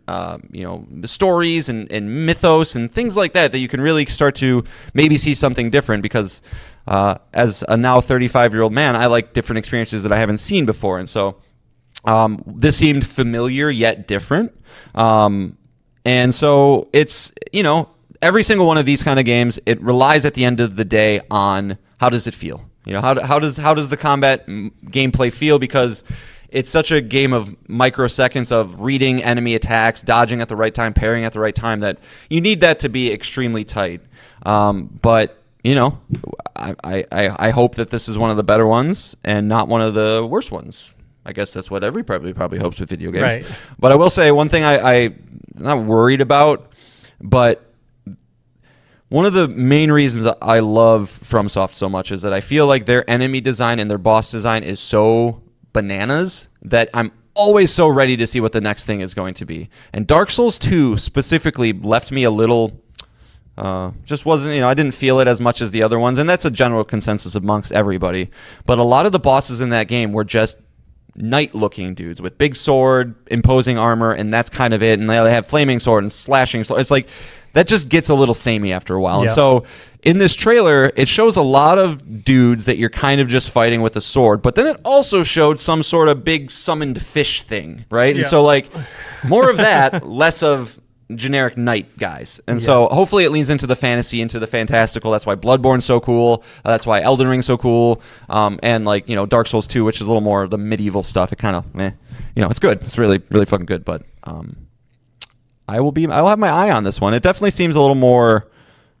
stories and mythos and things like that you can really start to maybe see something different because as a now 35-year-old man, I like different experiences that I haven't seen before. And so this seemed familiar yet different. And so it's, every single one of these kind of games, it relies at the end of the day on how does it feel? How does the combat gameplay feel? Because it's such a game of microseconds of reading enemy attacks, dodging at the right time, parrying at the right time, that you need that to be extremely tight. But I hope that this is one of the better ones and not one of the worst ones. I guess that's what everybody probably hopes with video games. Right. But I will say one thing I'm not worried about, but one of the main reasons I love FromSoft so much is that I feel like their enemy design and their boss design is so bananas that I'm always so ready to see what the next thing is going to be. And Dark Souls 2 specifically left me a little... just wasn't, I didn't feel it as much as the other ones, and that's a general consensus amongst everybody. But a lot of the bosses in that game were just knight-looking dudes with big sword, imposing armor, and that's kind of it. And they have flaming sword and slashing sword. It's like that just gets a little samey after a while. Yeah. And so in this trailer, it shows a lot of dudes that you're kind of just fighting with a sword, but then it also showed some sort of big summoned fish thing, right? Yeah. And so like more of that, less of generic knight guys. And so hopefully it leans into the fantasy, into the fantastical. That's why Bloodborne's so cool. That's why Elden Ring's so cool. And like, Dark Souls 2, which is a little more of the medieval stuff. It kind of, it's good. It's really, really fucking good. But I will have my eye on this one. It definitely seems a little more,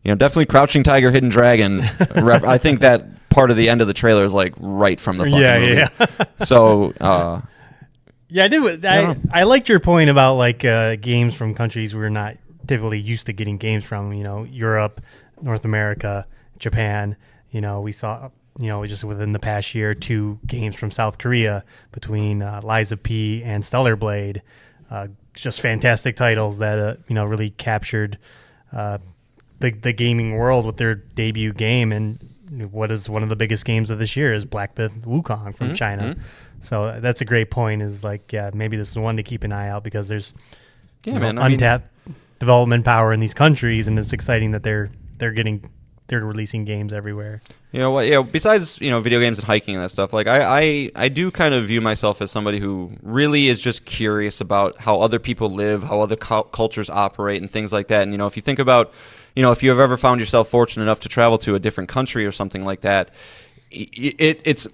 definitely Crouching Tiger, Hidden Dragon. I think that part of the end of the trailer is like right from the fucking movie. Yeah. So, yeah, I do. I liked your point about like games from countries we're not typically used to getting games from. Europe, North America, Japan. We saw just within the past year 2 games from South Korea between Lies of P and Stellar Blade. Just fantastic titles that really captured the gaming world with their debut game. And what is one of the biggest games of this year is Black Myth Wukong from China. Mm-hmm. So that's a great point. Is like, maybe this is one to keep an eye out because there's untapped development power in these countries, and it's exciting that they're releasing games everywhere. Besides video games and hiking and that stuff, like I do kind of view myself as somebody who really is just curious about how other people live, how other cultures operate, and things like that. And if you think about, if you have ever found yourself fortunate enough to travel to a different country or something like that, it's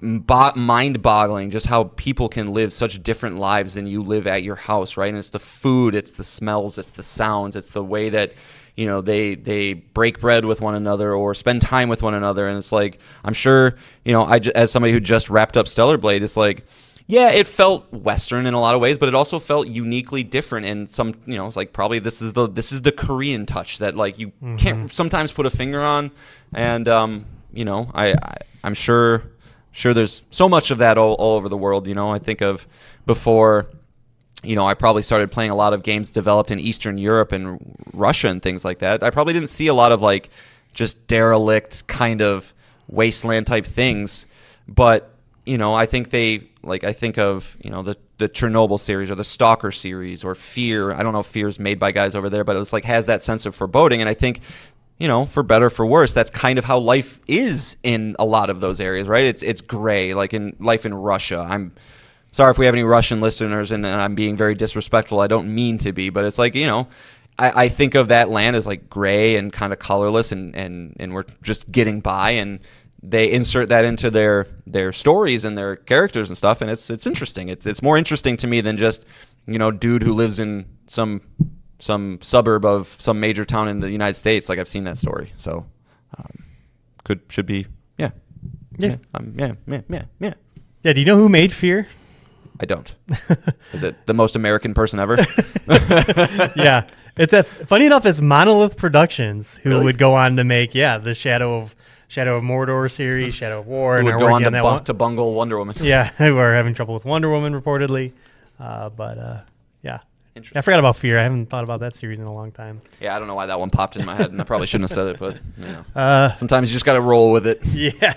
mind-boggling just how people can live such different lives than you live at your house, right? And it's the food, it's the smells, it's the sounds, it's the way that they break bread with one another or spend time with one another. And it's like, I'm sure, as somebody who just wrapped up Stellar Blade, it's like, yeah, it felt Western in a lot of ways, but it also felt uniquely different. And some, it's like probably this is the Korean touch that like you can't sometimes put a finger on. And I'm sure there's so much of that all over the world. I think of before. I probably started playing a lot of games developed in Eastern Europe and Russia and things like that. I probably didn't see a lot of like just derelict kind of wasteland type things, but I think I think of the Chernobyl series or the Stalker series or Fear. I don't know if Fear is made by guys over there, but it's like has that sense of foreboding, and I think for better for worse, that's kind of how life is in a lot of those areas, right? It's gray, like in life in Russia. I'm sorry if we have any Russian listeners, and I'm being very disrespectful. I don't mean to be, but it's like, I think of that land as like gray and kind of colorless, and we're just getting by, and they insert that into their stories and their characters and stuff, and it's interesting. It's more interesting to me than just, dude who lives in some suburb of some major town in the United States. Like I've seen that story. So should be, yeah. Yeah. Yeah. Yeah, do you know who made Fear? I don't. Is it the most American person ever? Yeah. Funny enough, it's Monolith Productions who would go on to make, the Shadow of Mordor series, Shadow of War, and would go on to bungle Wonder Woman. Yeah, who are having trouble with Wonder Woman reportedly. Yeah. I forgot about Fear. I haven't thought about that series in a long time. Yeah, I don't know why that one popped in my head, and I probably shouldn't have said it, but sometimes you just got to roll with it. Yeah.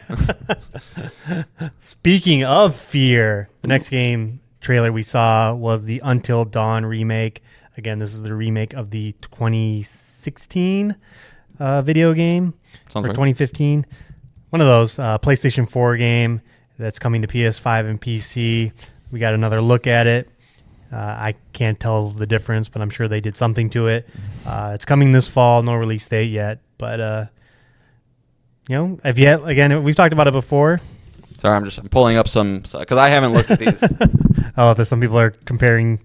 Speaking of Fear, the next game trailer we saw was the Until Dawn remake. Again, this is the remake of the 2016 video game, Sounds or right. 2015. One of those PlayStation 4 game that's coming to PS5 and PC. We got another look at it. I can't tell the difference, but I'm sure they did something to it. It's coming this fall, no release date yet. But, again, we've talked about it before. Sorry, I'm pulling up some, because I haven't looked at these. There's some people are comparing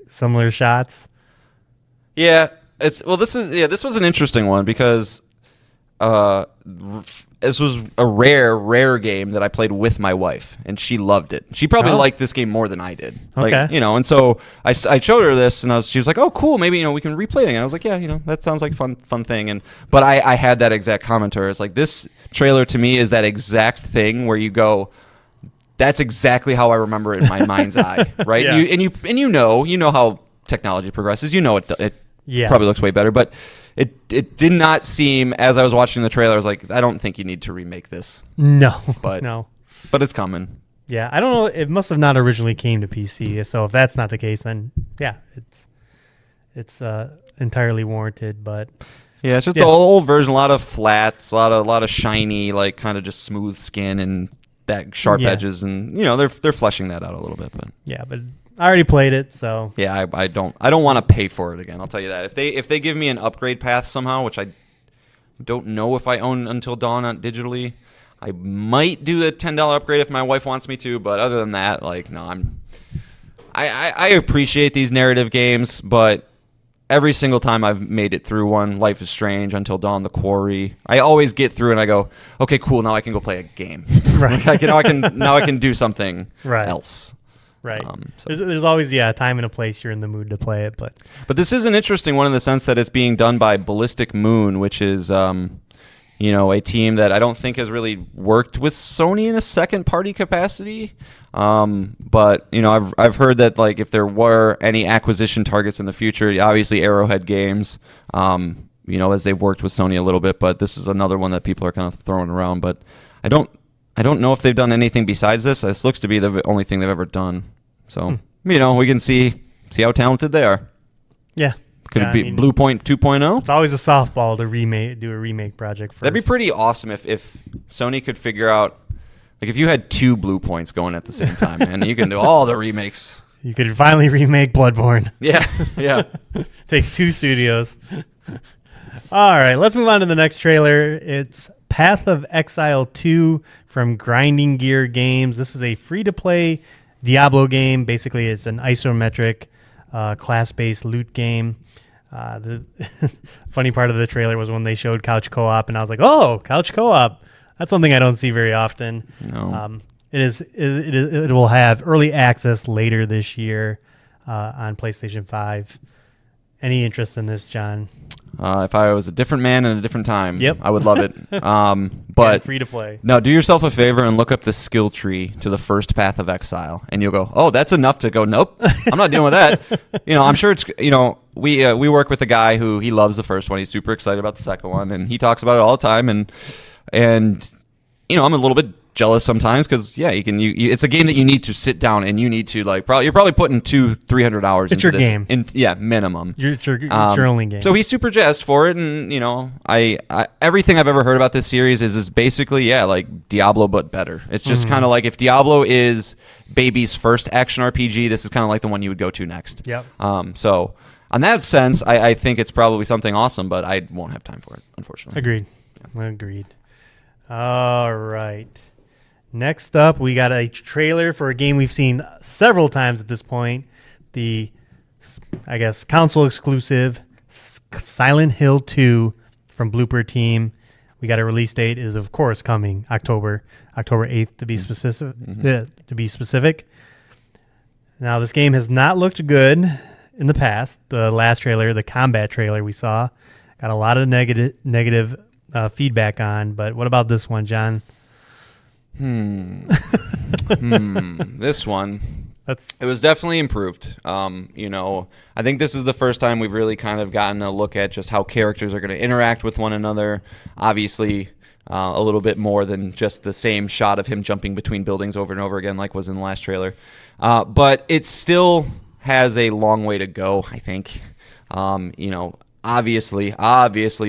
similar shots. Yeah, this was an interesting one because this was a rare game that I played with my wife, and she loved it. She probably liked this game more than I did. Okay. Like, and so I showed her this, and she was like, "Oh, cool, maybe we can replay it." And I was like, "Yeah, that sounds like a fun thing." But I had that exact comment to her. It's like, this trailer to me is that exact thing where you go, that's exactly how I remember it in my mind's eye, right? Yeah. You know how technology progresses. You know it probably looks way better, but it did not seem, as I was watching the trailer, I was like, I don't think you need to remake this. No, but no, but it's coming. Yeah, I don't know. It must have not originally came to PC. So if that's not the case, then yeah, it's entirely warranted. But yeah, it's just the old version. A lot of flats, a lot of shiny, like kind of just smooth skin and that sharp edges, and they're fleshing that out a little bit. But yeah, but I already played it, so yeah, I don't want to pay for it again. I'll tell you that. If they give me an upgrade path somehow, which I don't know if I own Until Dawn digitally, I might do a $10 upgrade if my wife wants me to. But other than that, like, no, I appreciate these narrative games, but every single time I've made it through one, Life is Strange, Until Dawn, The Quarry, I always get through and I go, okay, cool, now I can go play a game. Right. I can do something else. Right. There's always a time and a place you're in the mood to play it, but this is an interesting one in the sense that it's being done by Ballistic Moon, which is a team that I don't think has really worked with Sony in a second party capacity. But I've heard that, like, if there were any acquisition targets in the future, obviously Arrowhead Games, as they've worked with Sony a little bit, but this is another one that people are kind of throwing around. But I don't know if they've done anything besides this. This looks to be the only thing they've ever done. So, we can see how talented they are. Yeah. Could it be Blue Point 2.0? It's always a softball to do a remake project first. That'd be pretty awesome if Sony could figure out, like, if you had 2 Blue Points going at the same time, man, you can do all the remakes. You could finally remake Bloodborne. Yeah. Takes 2 studios. All right, let's move on to the next trailer. It's Path of Exile 2 from Grinding Gear Games. This is a free-to-play Diablo game. Basically, it's an isometric class-based loot game. The funny part of the trailer was when they showed couch co-op, and I was like, oh, couch co-op. That's something I don't see very often. No. It will have early access later this year on PlayStation 5. Any interest in this, John? If I was a different man in a different time, yep. I would love it. But free to play. No, do yourself a favor and look up the skill tree to the first Path of Exile, and you'll go, oh, that's enough to go, nope, I'm not dealing with that. I'm sure it's, we work with a guy who, he loves the first one. He's super excited about the second one, and he talks about it all the time. And I'm a little bit jealous sometimes because it's a game that you need to sit down and you need to, like, you're probably putting 200-300 hours into this. It's your game. Minimum. It's your only game. So he's super jazzed for it, and I everything I've ever heard about this series is basically like Diablo but better. It's just kind of like, if Diablo is baby's first action RPG, this is kind of like the one you would go to next. Yep. So on that sense, I think it's probably something awesome, but I won't have time for it, unfortunately. Agreed. All right. Next up, we got a trailer for a game we've seen several times at this point. The, I guess, console exclusive Silent Hill 2 from Blooper Team. We got a release date is, of course, coming October 8th to be specific. To be specific. Now, this game has not looked good in the past. The last trailer, the combat trailer we saw, got a lot of negative feedback on. But what about this one, John? This one, it was definitely improved. I think this is the first time we've really kind of gotten a look at just how characters are going to interact with one another. Obviously, a little bit more than just the same shot of him jumping between buildings over and over again like was in the last trailer. But it still has a long way to go, I think. Obviously,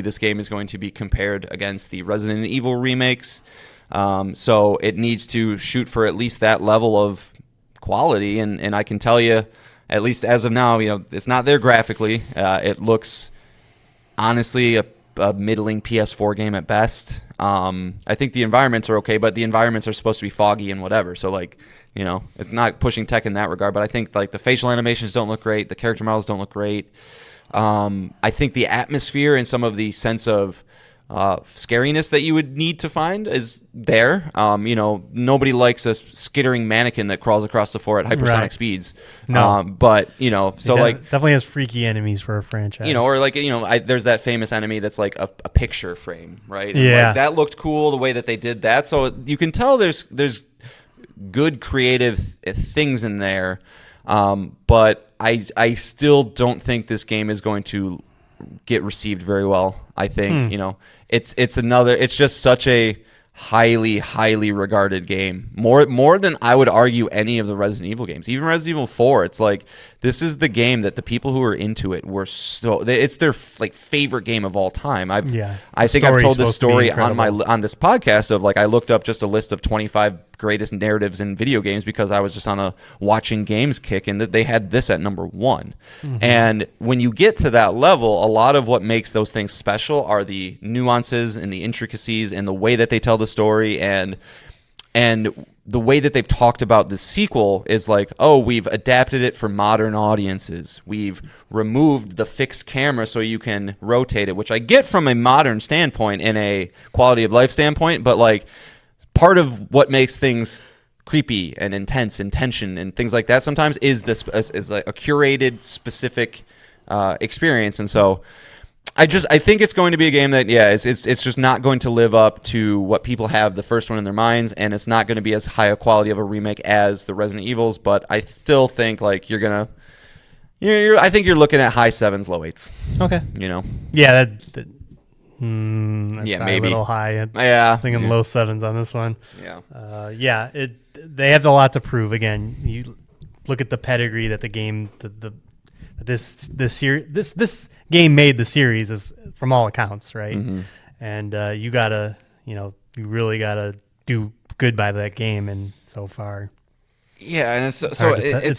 this game is going to be compared against the Resident Evil remakes. So it needs to shoot for at least that level of quality, and I can tell you, at least as of now, it's not there graphically. It looks, honestly, a middling PS4 game at best. I think the environments are okay, but the environments are supposed to be foggy and whatever. So, it's not pushing tech in that regard. But I think, the facial animations don't look great. The character models don't look great. I think the atmosphere and some of the sense of scariness that you would need to find is there. Nobody likes a skittering mannequin that crawls across the floor at hypersonic speeds. No. But, so definitely has freaky enemies for a franchise. There's that famous enemy that's like a picture frame, right? Yeah. And, that looked cool the way that they did that. So you can tell there's good creative things in there. But I still don't think this game is going to get received very well. I think, it's just such a highly regarded game. More than I would argue any of the Resident Evil games. Even Resident Evil 4, it's like this is the game that the people who are into it it's their favorite game of all time. I think I've told this story on this podcast of I looked up just a list of 25 greatest narratives in video games because I was just on a watching games kick, and that they had this at number 1. Mm-hmm. And when you get to that level, a lot of what makes those things special are the nuances and the intricacies and the way that they tell the story, and the way that they've talked about the sequel is we've adapted it for modern audiences. We've removed the fixed camera so you can rotate it, which I get from a modern standpoint and a quality of life standpoint, but part of what makes things creepy and intense and tension and things like that sometimes is a curated specific experience. And so I think it's going to be a game that it's just not going to live up to what people have the first one in their minds, and it's not going to be as high a quality of a remake as the Resident Evils. But I still think I think you're looking at high 7s, low 8s. Okay. Yeah, that's maybe a little high. Yeah, I'm thinking low 7s on this one. Yeah. They have a lot to prove. Again, you look at the pedigree that the game, this game made the series is from all accounts, right? Mm-hmm. And you really gotta do good by that game, and so far, and it's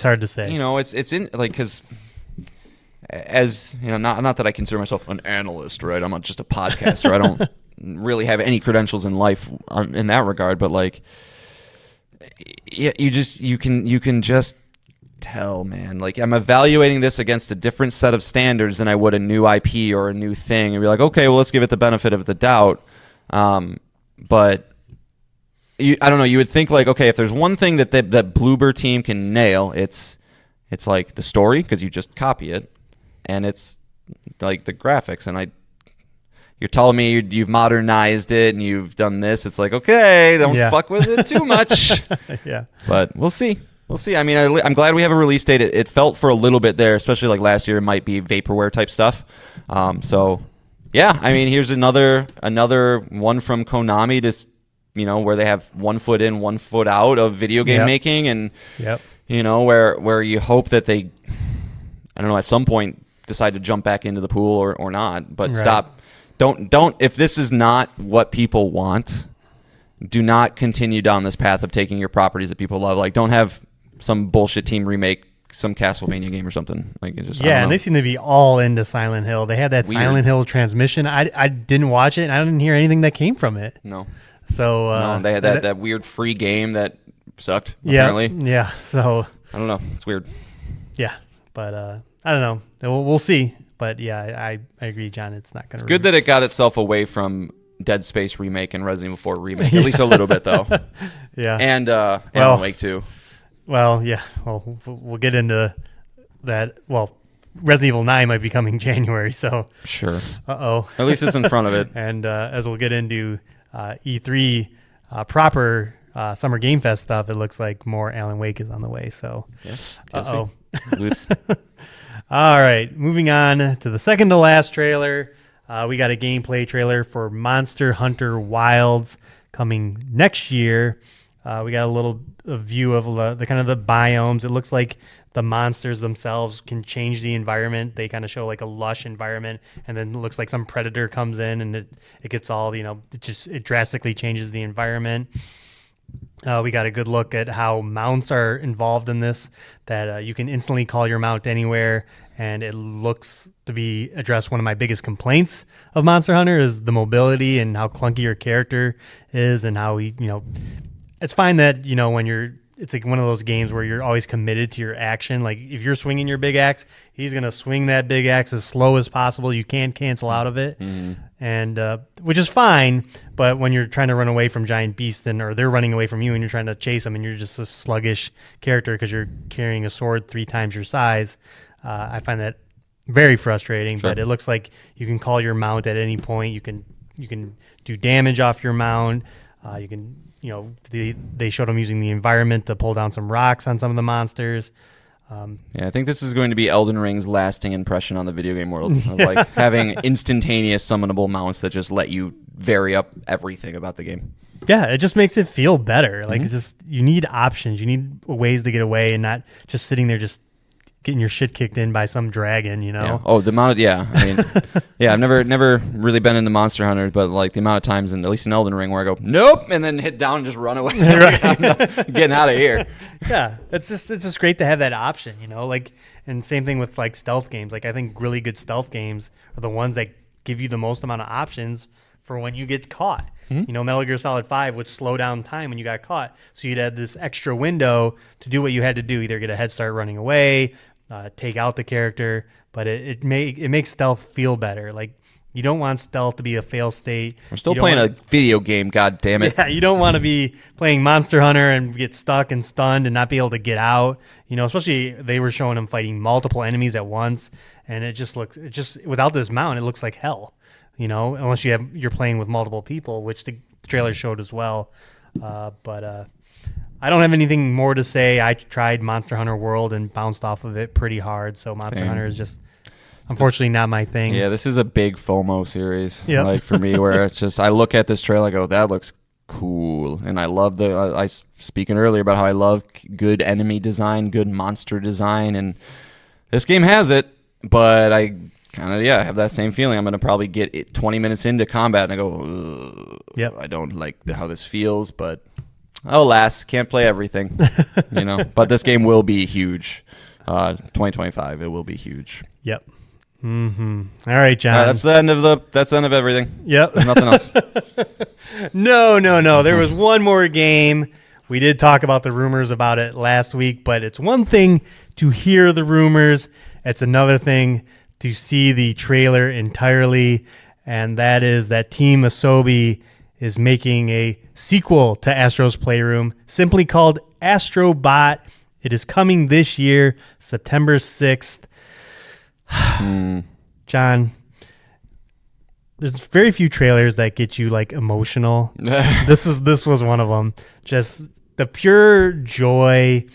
hard to say. It's in because. As not that I consider myself an analyst, right? I'm not just a podcaster. I don't really have any credentials in life in that regard. But you can just tell, man. I'm evaluating this against a different set of standards than I would a new IP or a new thing, and be okay, well, let's give it the benefit of the doubt. But I don't know. You would think okay, if there's one thing that that Bloober team can nail, it's the story, because you just copy it. And it's the graphics, and you're telling me you've modernized it and you've done this. It's okay, don't fuck with it too much. Yeah, but we'll see. I mean, I'm glad we have a release date. It felt for a little bit there, especially last year, it might be vaporware type stuff. So yeah, I mean, here's another one from Konami, just where they have 1 foot in, 1 foot out of video game making, and where you hope that they, I don't know, at some point decide to jump back into the pool or not, but stop. Don't, if this is not what people want, do not continue down this path of taking your properties that people love. Don't have some bullshit team remake some Castlevania game or something. And they seem to be all into Silent Hill. They had that Weird. Silent Hill transmission. I didn't watch it, and I didn't hear anything that came from it. No. So they had that weird free game that sucked, apparently. Yeah. So I don't know. It's weird. Yeah. But I don't know. We'll see. But I agree, John. It's not going to. It's good that it got itself away from Dead Space remake and Resident Evil 4 remake, at least a little bit, though. Yeah. And Alan Wake 2. Well, yeah. Well, we'll get into that. Well, Resident Evil 9 might be coming January, so. Sure. Uh-oh. At least it's in front of it. And as we'll get into E3 proper Summer Game Fest stuff, it looks like more Alan Wake is on the way, so. Yeah. Uh-oh. Oops. All right, moving on to the second to last trailer. We got a gameplay trailer for Monster Hunter Wilds coming next year. We got a little view of the kind of the biomes. It looks like the monsters themselves can change the environment. They kind of show a lush environment, and then it looks like some predator comes in and it gets all, it drastically changes the environment. We got a good look at how mounts are involved in this, that you can instantly call your mount anywhere, and it looks to be addressed one of my biggest complaints of Monster Hunter is the mobility and how clunky your character is, and how it's fine that, when it's one of those games where you're always committed to your action. If you're swinging your big axe, he's going to swing that big axe as slow as possible. You can't cancel out of it. Mm-hmm. and which is fine. But when you're trying to run away from giant beasts, or they're running away from you, and you're trying to chase them, and you're just a sluggish character because you're carrying a sword 3 times your size, I find that very frustrating. Sure. But it looks like you can call your mount at any point. You can do damage off your mount. You can, they showed them using the environment to pull down some rocks on some of the monsters. Yeah, I think this is going to be Elden Ring's lasting impression on the video game world. Of like having instantaneous summonable mounts that just let you vary up everything about the game. Yeah, it just makes it feel better. Like it's just, you need options. You need ways to get away and not just sitting there just getting your shit kicked in by some dragon, Yeah. Oh, the amount of, I mean, I've never really been into Monster Hunter, but like the amount of times, at least in Elden Ring, where I go, nope, and then hit down and just run away. I'm getting out of here. Yeah, it's just great to have that option, like, and same thing with like stealth games. Like I think really good stealth games are the ones that give you the most amount of options for when you get caught. Metal Gear Solid 5 would slow down time when you got caught, so you'd have this extra window to do what you had to do, either get a head start running away, take out the character, but it makes stealth feel better. Like you don't want stealth to be a fail state. We're still playing a video game, god damn it. Yeah, you don't want to be playing Monster Hunter and get stuck and stunned and not be able to get out. Especially they were showing him fighting multiple enemies at once, and it just without this mount, it looks like hell. Unless you're playing with multiple people, which the trailer showed as well. But I don't have anything more to say. I tried Monster Hunter World and bounced off of it pretty hard. So Monster Hunter is just, unfortunately, not my thing. Yeah, this is a big FOMO series. Yep. Like for me, where it's just I look at this trailer, I go, that looks cool, and I love I speaking earlier about how I love good enemy design, good monster design, and this game has it. But I kind of have that same feeling. I'm going to probably get 20 minutes into combat and I go, yep, I don't like how this feels, but. Alas, can't play everything, But this game will be huge. 2025, it will be huge. Yep. Mm-hmm. All right, John. That's the end of everything. Yep. There's nothing else. No. There was one more game. We did talk about the rumors about it last week, but it's one thing to hear the rumors. It's another thing to see the trailer entirely, and that is that Team Asobi is making a sequel to Astro's Playroom, simply called Astrobot. It is coming this year, September 6th. John, there's very few trailers that get you like emotional. This was one of them. Just the pure joy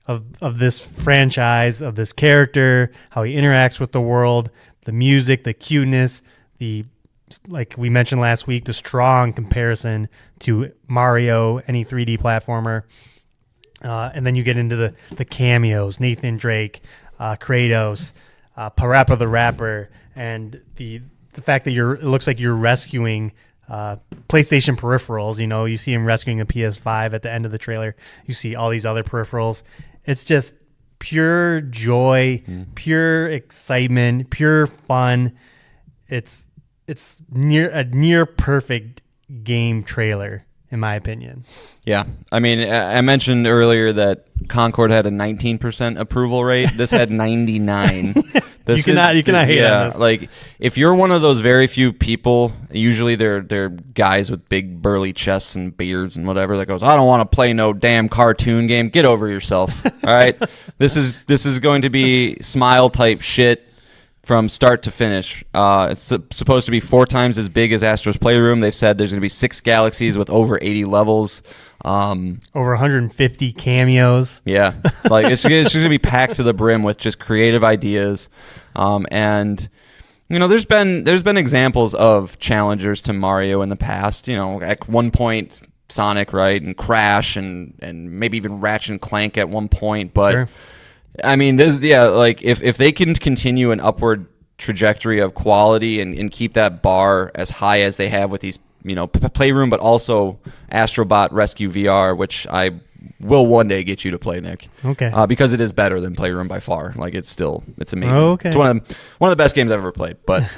of this franchise, of this character, how he interacts with the world, the music, the cuteness, like we mentioned last week, the strong comparison to Mario, any 3D platformer. And then you get into the cameos, Nathan Drake, Kratos, Parappa the Rapper, and the fact that it looks like you're rescuing PlayStation peripherals. You see him rescuing a PS5 at the end of the trailer. You see all these other peripherals. It's just pure joy, pure excitement, pure fun. It's a near perfect game trailer, in my opinion. Yeah. I mean, I mentioned earlier that Concord had a 19% approval rate. This had 99. You cannot hate on this. Like if you're one of those very few people, usually they're guys with big burly chests and beards and whatever, that goes, I don't want to play no damn cartoon game. Get over yourself. All right. This is going to be smile type shit from start to finish. It's supposed to be 4 times as big as Astro's Playroom. They've said there's going to be 6 galaxies with over 80 levels. Over 150 cameos. Yeah, like it's just going to be packed to the brim with just creative ideas. And there's been examples of challengers to Mario in the past. At one point Sonic, right, and Crash, and maybe even Ratchet and Clank at one point, but. Sure. I mean, like if they can continue an upward trajectory of quality and keep that bar as high as they have with these, Playroom, but also Astrobot Rescue VR, which I will one day get you to play, Nick. Okay. Because it is better than Playroom by far. Like it's amazing. Oh, okay. It's one of the best games I've ever played. But,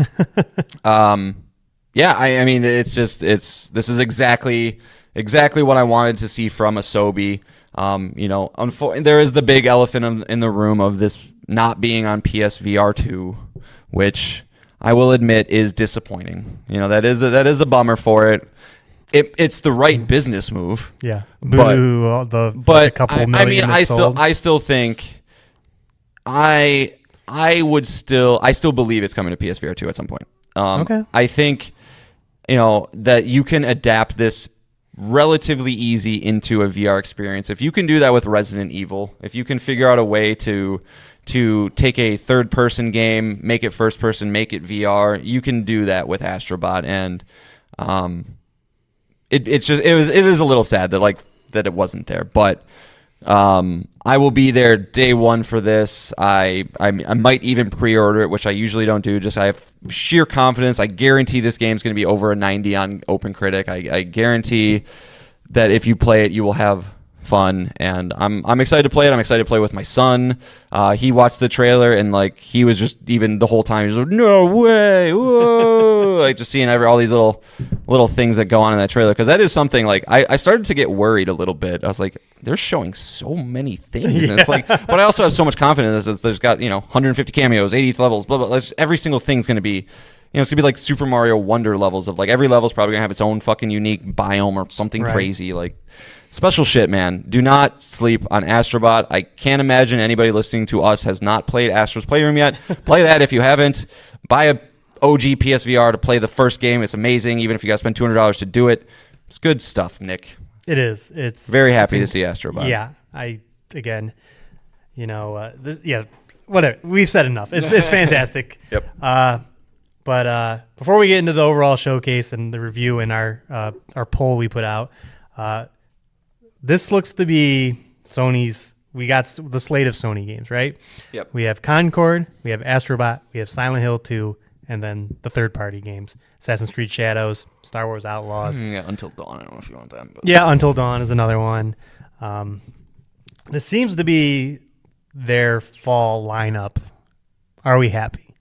yeah, I mean, this is exactly what I wanted to see from Asobi. There is the big elephant in the room of this not being on PSVR 2, which I will admit, is disappointing. That is a bummer for it. It's the right business move. Yeah, but a couple million. I still think I still believe it's coming to PSVR 2 at some point. Okay. I think that you can adapt this relatively easy into a VR experience. If you can do that with Resident Evil, if you can figure out a way to take a third-person game, make it first-person, make it VR, you can do that with Astrobot, and it is a little sad that it wasn't there, but I will be there day one for this. I might even pre-order it, which I usually don't do. Just I have sheer confidence. I guarantee this game's going to be over a 90 on OpenCritic. I guarantee that if you play it, you will have fun, and I'm excited to play it. I'm excited to play with my son. He watched the trailer and he was just even the whole time he was like, no way, whoa, just seeing all these little things that go on in that trailer, because that is something I started to get worried a little bit. I was like, they're showing so many things, and it's but I also have so much confidence. There's got 150 cameos, 80 levels, blah blah. Every single thing's going to be. It's going to be like Super Mario Wonder levels of every level's probably going to have its own fucking unique biome or something crazy. Special shit, man. Do not sleep on Astrobot. I can't imagine anybody listening to us has not played Astro's Playroom yet. Play that if you haven't. Buy a OG PSVR to play the first game. It's amazing, even if you got to spend $200 to do it. It's good stuff, Nick. It is. It's very happy to see Astrobot. Yeah. Whatever. We've said enough. It's fantastic. Yep. But before we get into the overall showcase and the review and our poll we put out, this looks to be Sony's. We got the slate of Sony games, right? Yep. We have Concord, we have Astrobot, we have Silent Hill 2, and then the third-party games: Assassin's Creed Shadows, Star Wars Outlaws. Yeah, Until Dawn. I don't know if you want that. But. Yeah, Until Dawn is another one. This seems to be their fall lineup. Are we happy?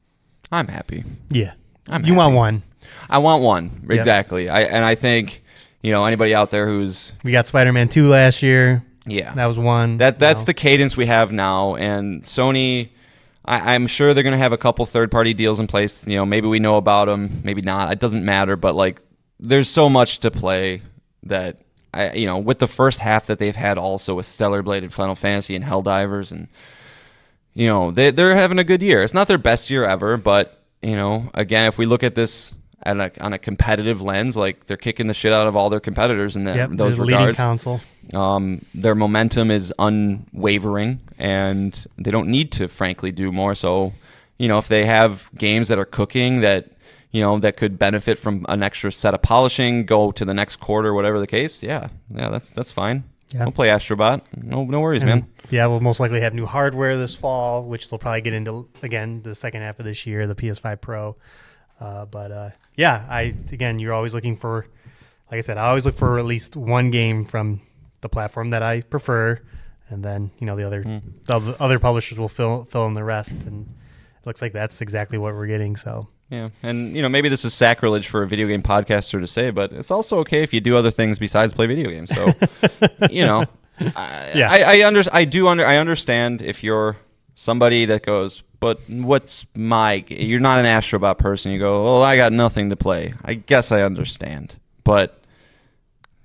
I'm happy. Yeah. I'm you happy. want one. I want one. Exactly. I think, anybody out there who's... We got Spider-Man 2 last year. Yeah. That was one. That's the cadence we have now. And Sony, I'm sure they're going to have a couple third-party deals in place. Maybe we know about them, maybe not. It doesn't matter. But, there's so much to play that, with the first half that they've had also with Stellar Blade and Final Fantasy and Helldivers, and, they're having a good year. It's not their best year ever, but... again, if we look at this on a competitive lens, they're kicking the shit out of all their competitors in those regards. Leading console. Their momentum is unwavering, and they don't need to, frankly, do more. So, if they have games that are cooking that could benefit from an extra set of polishing, go to the next quarter, whatever the case, that's fine. Yeah. I'll play Astrobot. No worries, man. Yeah, we'll most likely have new hardware this fall, which they'll probably get into, again, the second half of this year, the PS5 Pro. You're always looking for, like I said, I always look for at least one game from the platform that I prefer, and then, the other publishers will fill in the rest, and it looks like that's exactly what we're getting, so... Yeah, and maybe this is sacrilege for a video game podcaster to say, but it's also okay if you do other things besides play video games. So, I understand if you're somebody that goes, but you're not an Astrobot person. You go, well, I got nothing to play. I guess I understand, but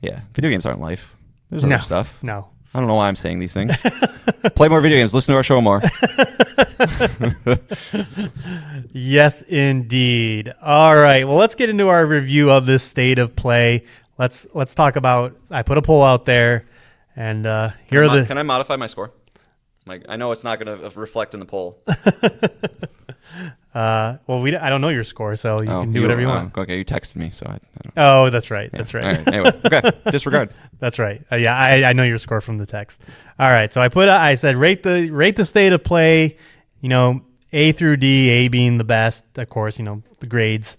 yeah, video games aren't life. There's other stuff. No. I don't know why I'm saying these things. Play more video games. Listen to our show more. Yes, indeed. All right. Well, let's get into our review of this state of play. Let's talk about. I put a poll out there, and Can I modify my score? I know it's not going to reflect in the poll. I don't know your score, so you can do whatever you want. Okay, you texted me, so I don't. Oh, that's right. Yeah. That's right. All right. Anyway, okay. Disregard. That's right. I know your score from the text. All right. So I said rate the state of play. A through D. A being the best, of course. The grades.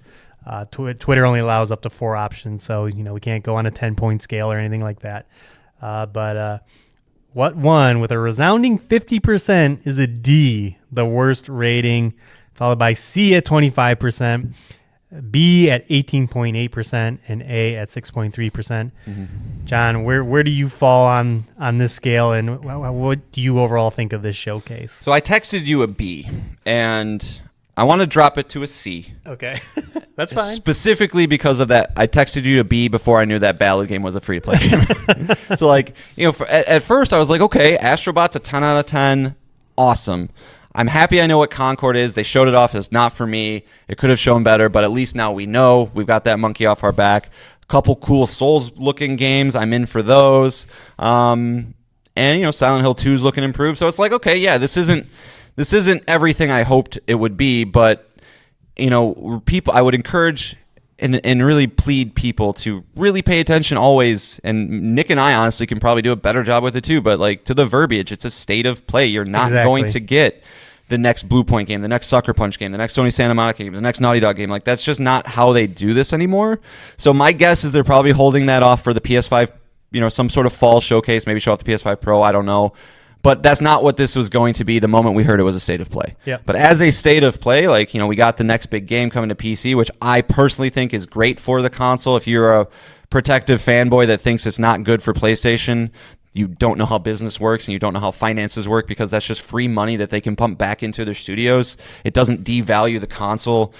Twitter only allows up to 4 options, so we can't go on a 10-point scale or anything like that. But what won with a resounding 50% is a D, the worst rating, followed by C at 25%, B at 18.8%, and A at 6.3%. Mm-hmm. John, where do you fall on this scale, and what do you overall think of this showcase? So I texted you a B, and I want to drop it to a C. Okay, that's fine. Specifically because of that, I texted you a B before I knew that Ballad game was a free-to-play game. So, like, you know, at first I was like, okay, Astrobot's a 10 out of 10. Awesome. I'm happy I know what Concord is. They showed it off as not for me. It could have shown better, but at least now we know. We've got that monkey off our back. A couple cool Souls-looking games. I'm in for those. And, you know, Silent Hill 2 is looking improved. So it's like, okay, yeah, this isn't everything I hoped it would be, but, you know, people, I would encourage and really plead people to really pay attention always. And Nick and I honestly can probably do a better job with it too, but like to the verbiage, it's a state of play. You're not going to get the next Blue Point game, the next Sucker Punch game, the next Sony Santa Monica game, the next Naughty Dog game. Like, that's just not how they do this anymore. So my guess is they're probably holding that off for the PS5, you know, some sort of fall showcase, maybe show off the PS5 Pro, I don't know. But that's not what this was going to be the moment we heard it was a state of play. Yeah. But as a state of play, like, you know, we got the next big game coming to PC, which I personally think is great for the console. If you're a protective fanboy that thinks it's not good for PlayStation, you don't know how business works and you don't know how finances work, because that's just free money that they can pump back into their studios. It doesn't devalue the console.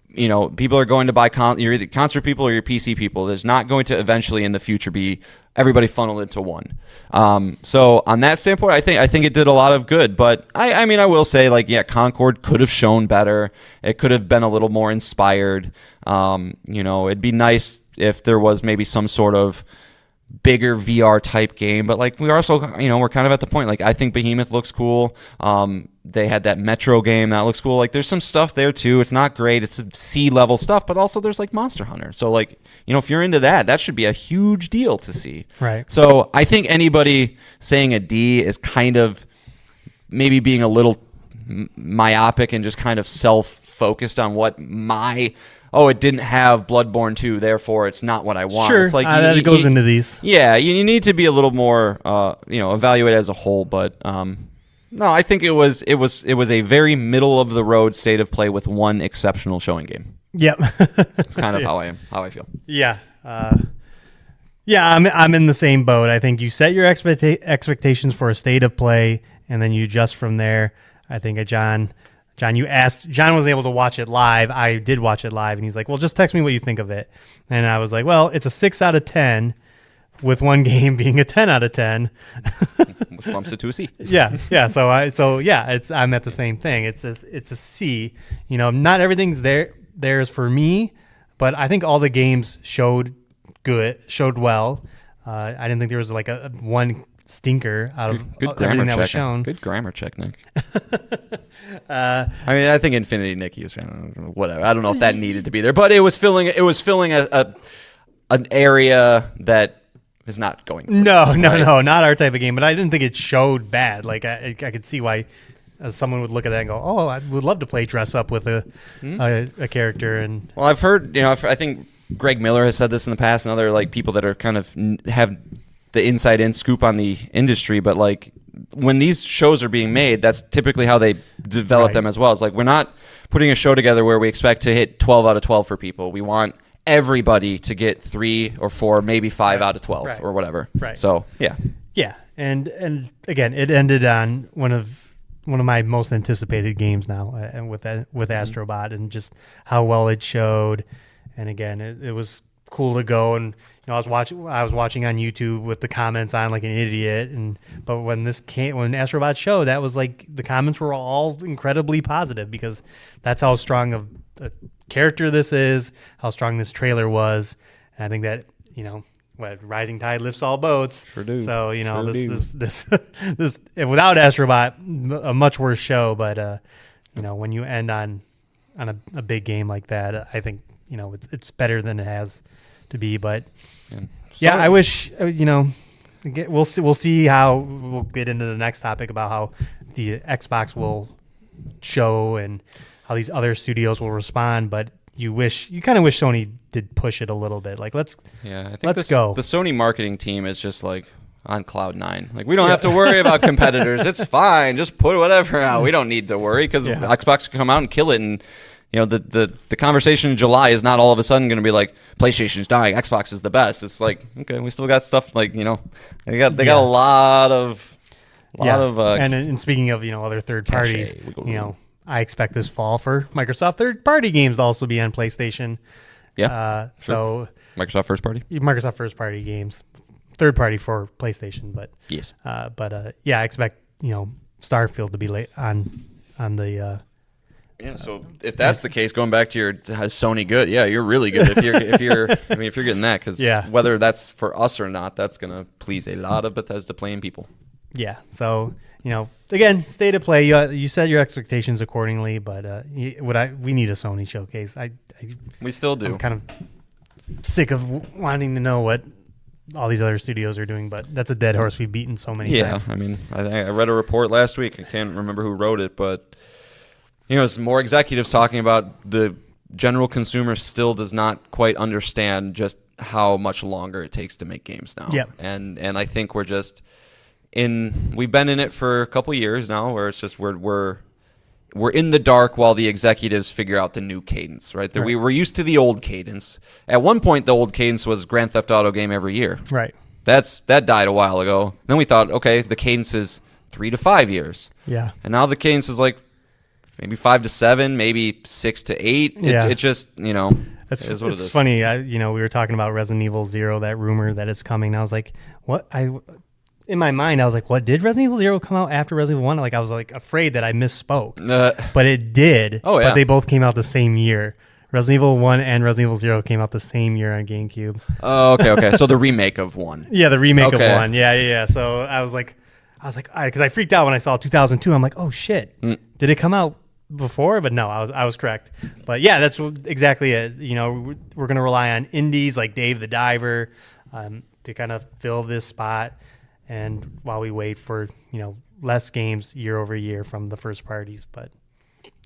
You know, people are going to buy you're either console people or your PC people. There's not going to eventually in the future be everybody funneled into one. So on that standpoint, I think it did a lot of good. But I mean, I will say, like, yeah, Concord could have shown better. It could have been a little more inspired. You know, it'd be nice if there was maybe some sort of bigger VR type game, but like, we also, you know, we're kind of at the point, like, I think Behemoth looks cool. They had that Metro game that looks cool. Like, there's some stuff there too. It's not great. It's C level stuff, but also there's like Monster Hunter. So, like, you know, if you're into that, that should be a huge deal to see. Right. So I think anybody saying a D is kind of maybe being a little myopic and just kind of self-focused on what it didn't have Bloodborne 2, therefore it's not what I want. Sure, it's like it goes into these. Yeah, you need to be a little more, you know, evaluate as a whole. But no, I think it was a very middle of the road state of play with one exceptional showing game. Yep, it's kind of how I feel. Yeah, I'm in the same boat. I think you set your expectations for a state of play, and then you adjust from there. I think John, John was able to watch it live. I did watch it live, and he's like, well, just text me what you think of it. And I was like, well, it's a 6 out of 10 with one game being a 10 out of 10. Which bumps it to a C. Yeah. I'm at the same thing. It's a C. You know, not everything's there's for me, but I think all the games showed well. I didn't think there was like a one stinker out of everything that was shown. Good grammar check, Nick. I mean, I think Infinity Nicky was whatever. I don't know if that needed to be there, but it was filling an area that is not going. No, not our type of game. But I didn't think it showed bad. Like, I could see why someone would look at that and go, "Oh, I would love to play dress up with a character." And well, I've heard, you know, I think Greg Miller has said this in the past, and other like people that are kind of have the inside scoop on the industry, but like, when these shows are being made, that's typically how they develop them as well. It's like, we're not putting a show together where we expect to hit 12 out of 12 for people. We want everybody to get 3 or 4, maybe 5 out of 12 or whatever. Right. So yeah. And again, it ended on one of my most anticipated games now, and with Astrobot, and just how well it showed. And again, it was cool to go, and you know, I was watching on YouTube with the comments on like an idiot, but when Astrobot showed, that was like, the comments were all incredibly positive, because that's how strong of a character this is, how strong this trailer was. And I think that, you know, rising tide lifts all boats. Sure do. So, you know, this without Astrobot, a much worse show, but you know, when you end on a big game like that, I think, you know, it's better than it has to be. But yeah, I wish, you know, we'll see how we'll get into the next topic about how the Xbox will show and how these other studios will respond. But you kind of wish Sony did push it a little bit. Like, let's go. The Sony marketing team is just like on cloud 9. Like, we don't have to worry about competitors. It's fine. Just put whatever out. We don't need to worry, because Xbox can come out and kill it. And you know, the conversation in July is not all of a sudden going to be like, PlayStation's dying, Xbox is the best. It's like, okay, we still got stuff, like, you know, they got a lot of and speaking of, you know, other third parties, you know, I expect this fall for Microsoft third-party games to also be on PlayStation. Yeah. So Microsoft first party. Microsoft first-party games, third-party for PlayStation, but Yes. yeah, I expect Starfield to be late on the. Yeah, so if that's the case, going back to your has Sony good? Yeah, you're really good if you're if you're getting that, because whether that's for us or not, that's gonna please a lot of Bethesda playing people. Yeah, so again, state of play. You set your expectations accordingly, but we need a Sony showcase. We still do. I'm kind of sick of wanting to know what all these other studios are doing, but that's a dead horse we've beaten so many times. Yeah, I mean, I read a report last week. I can't remember who wrote it, but it's more executives talking about the general consumer still does not quite understand just how much longer it takes to make games now. Yep. And I think we've been in it for a couple years now, where it's just we're in the dark while the executives figure out the new cadence, right? We were used to the old cadence. At one point, the old cadence was Grand Theft Auto game every year. Right. That died a while ago. Then we thought, okay, the cadence is 3 to 5 years. Yeah. And now the cadence is like maybe 5 to 7, maybe 6 to 8. It just, It's is what it is. funny. We were talking about Resident Evil 0, that rumor that it's coming. And I was like, what? In my mind, I was like, what, did Resident Evil 0 come out after Resident Evil 1? Like, I was like afraid that I misspoke. But it did. Oh, yeah. But they both came out the same year. Resident Evil 1 and Resident Evil 0 came out the same year on GameCube. Oh, okay. So the remake of 1. Yeah, the remake of 1. Yeah. So I was like, because I freaked out when I saw 2002. I'm like, oh, shit. Did it come out before? But no, I was correct. But yeah, that's exactly it. We're going to rely on indies like Dave the Diver to kind of fill this spot. And while we wait for, less games year over year from the first parties, but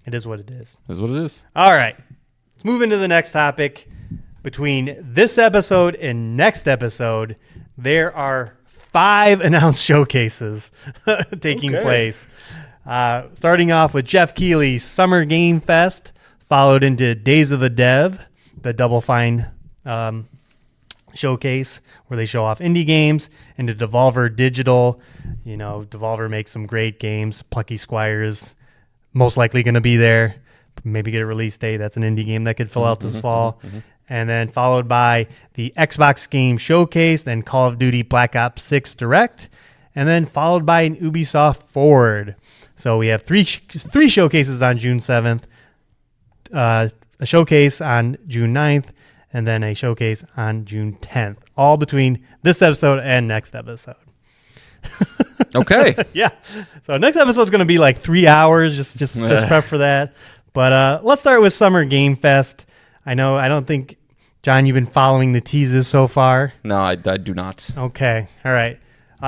it is what it is. It is what it is. All right. Let's move into the next topic. Between this episode and next episode, there are 5 announced showcases taking place. Starting off with Jeff Keighley's Summer Game Fest, followed into Days of the Dev, the Double Fine showcase where they show off indie games, and the Devolver Digital. Devolver makes some great games. Plucky Squires most likely going to be there. Maybe get a release date. That's an indie game that could fill out this fall. And then followed by the Xbox Game Showcase, then Call of Duty Black Ops 6 Direct, and then followed by an Ubisoft Forward. So we have three showcases on June 7th, a showcase on June 9th, and then a showcase on June 10th, all between this episode and next episode. Okay. Yeah. So next episode is going to be like 3 hours, just prep for that. But let's start with Summer Game Fest. I don't think, John, you've been following the teases so far. No, I do not. Okay. All right.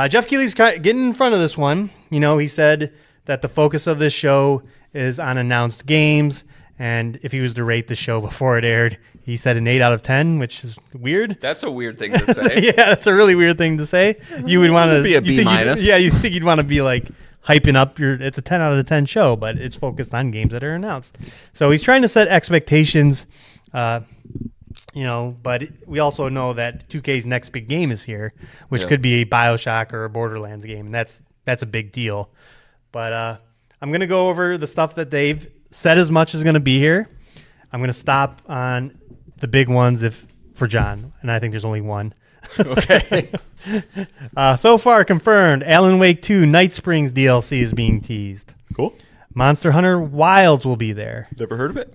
Jeff Keighley's getting in front of this one. He said that the focus of this show is on announced games. And if he was to rate the show before it aired, he said an 8 out of 10, which is weird. That's a weird thing to say. Yeah, that's a really weird thing to say. You would want to be a B minus. Yeah, you think you'd want to be like hyping up it's a 10 out of 10 show, but it's focused on games that are announced. So he's trying to set expectations, but we also know that 2K's next big game is here, which could be a BioShock or a Borderlands game, and that's a big deal. But I'm going to go over the stuff that they've said as much is going to be here. I'm going to stop on the big ones for John, and I think there's only one. Okay. So far confirmed, Alan Wake 2 Night Springs DLC is being teased. Cool. Monster Hunter Wilds will be there. Never heard of it.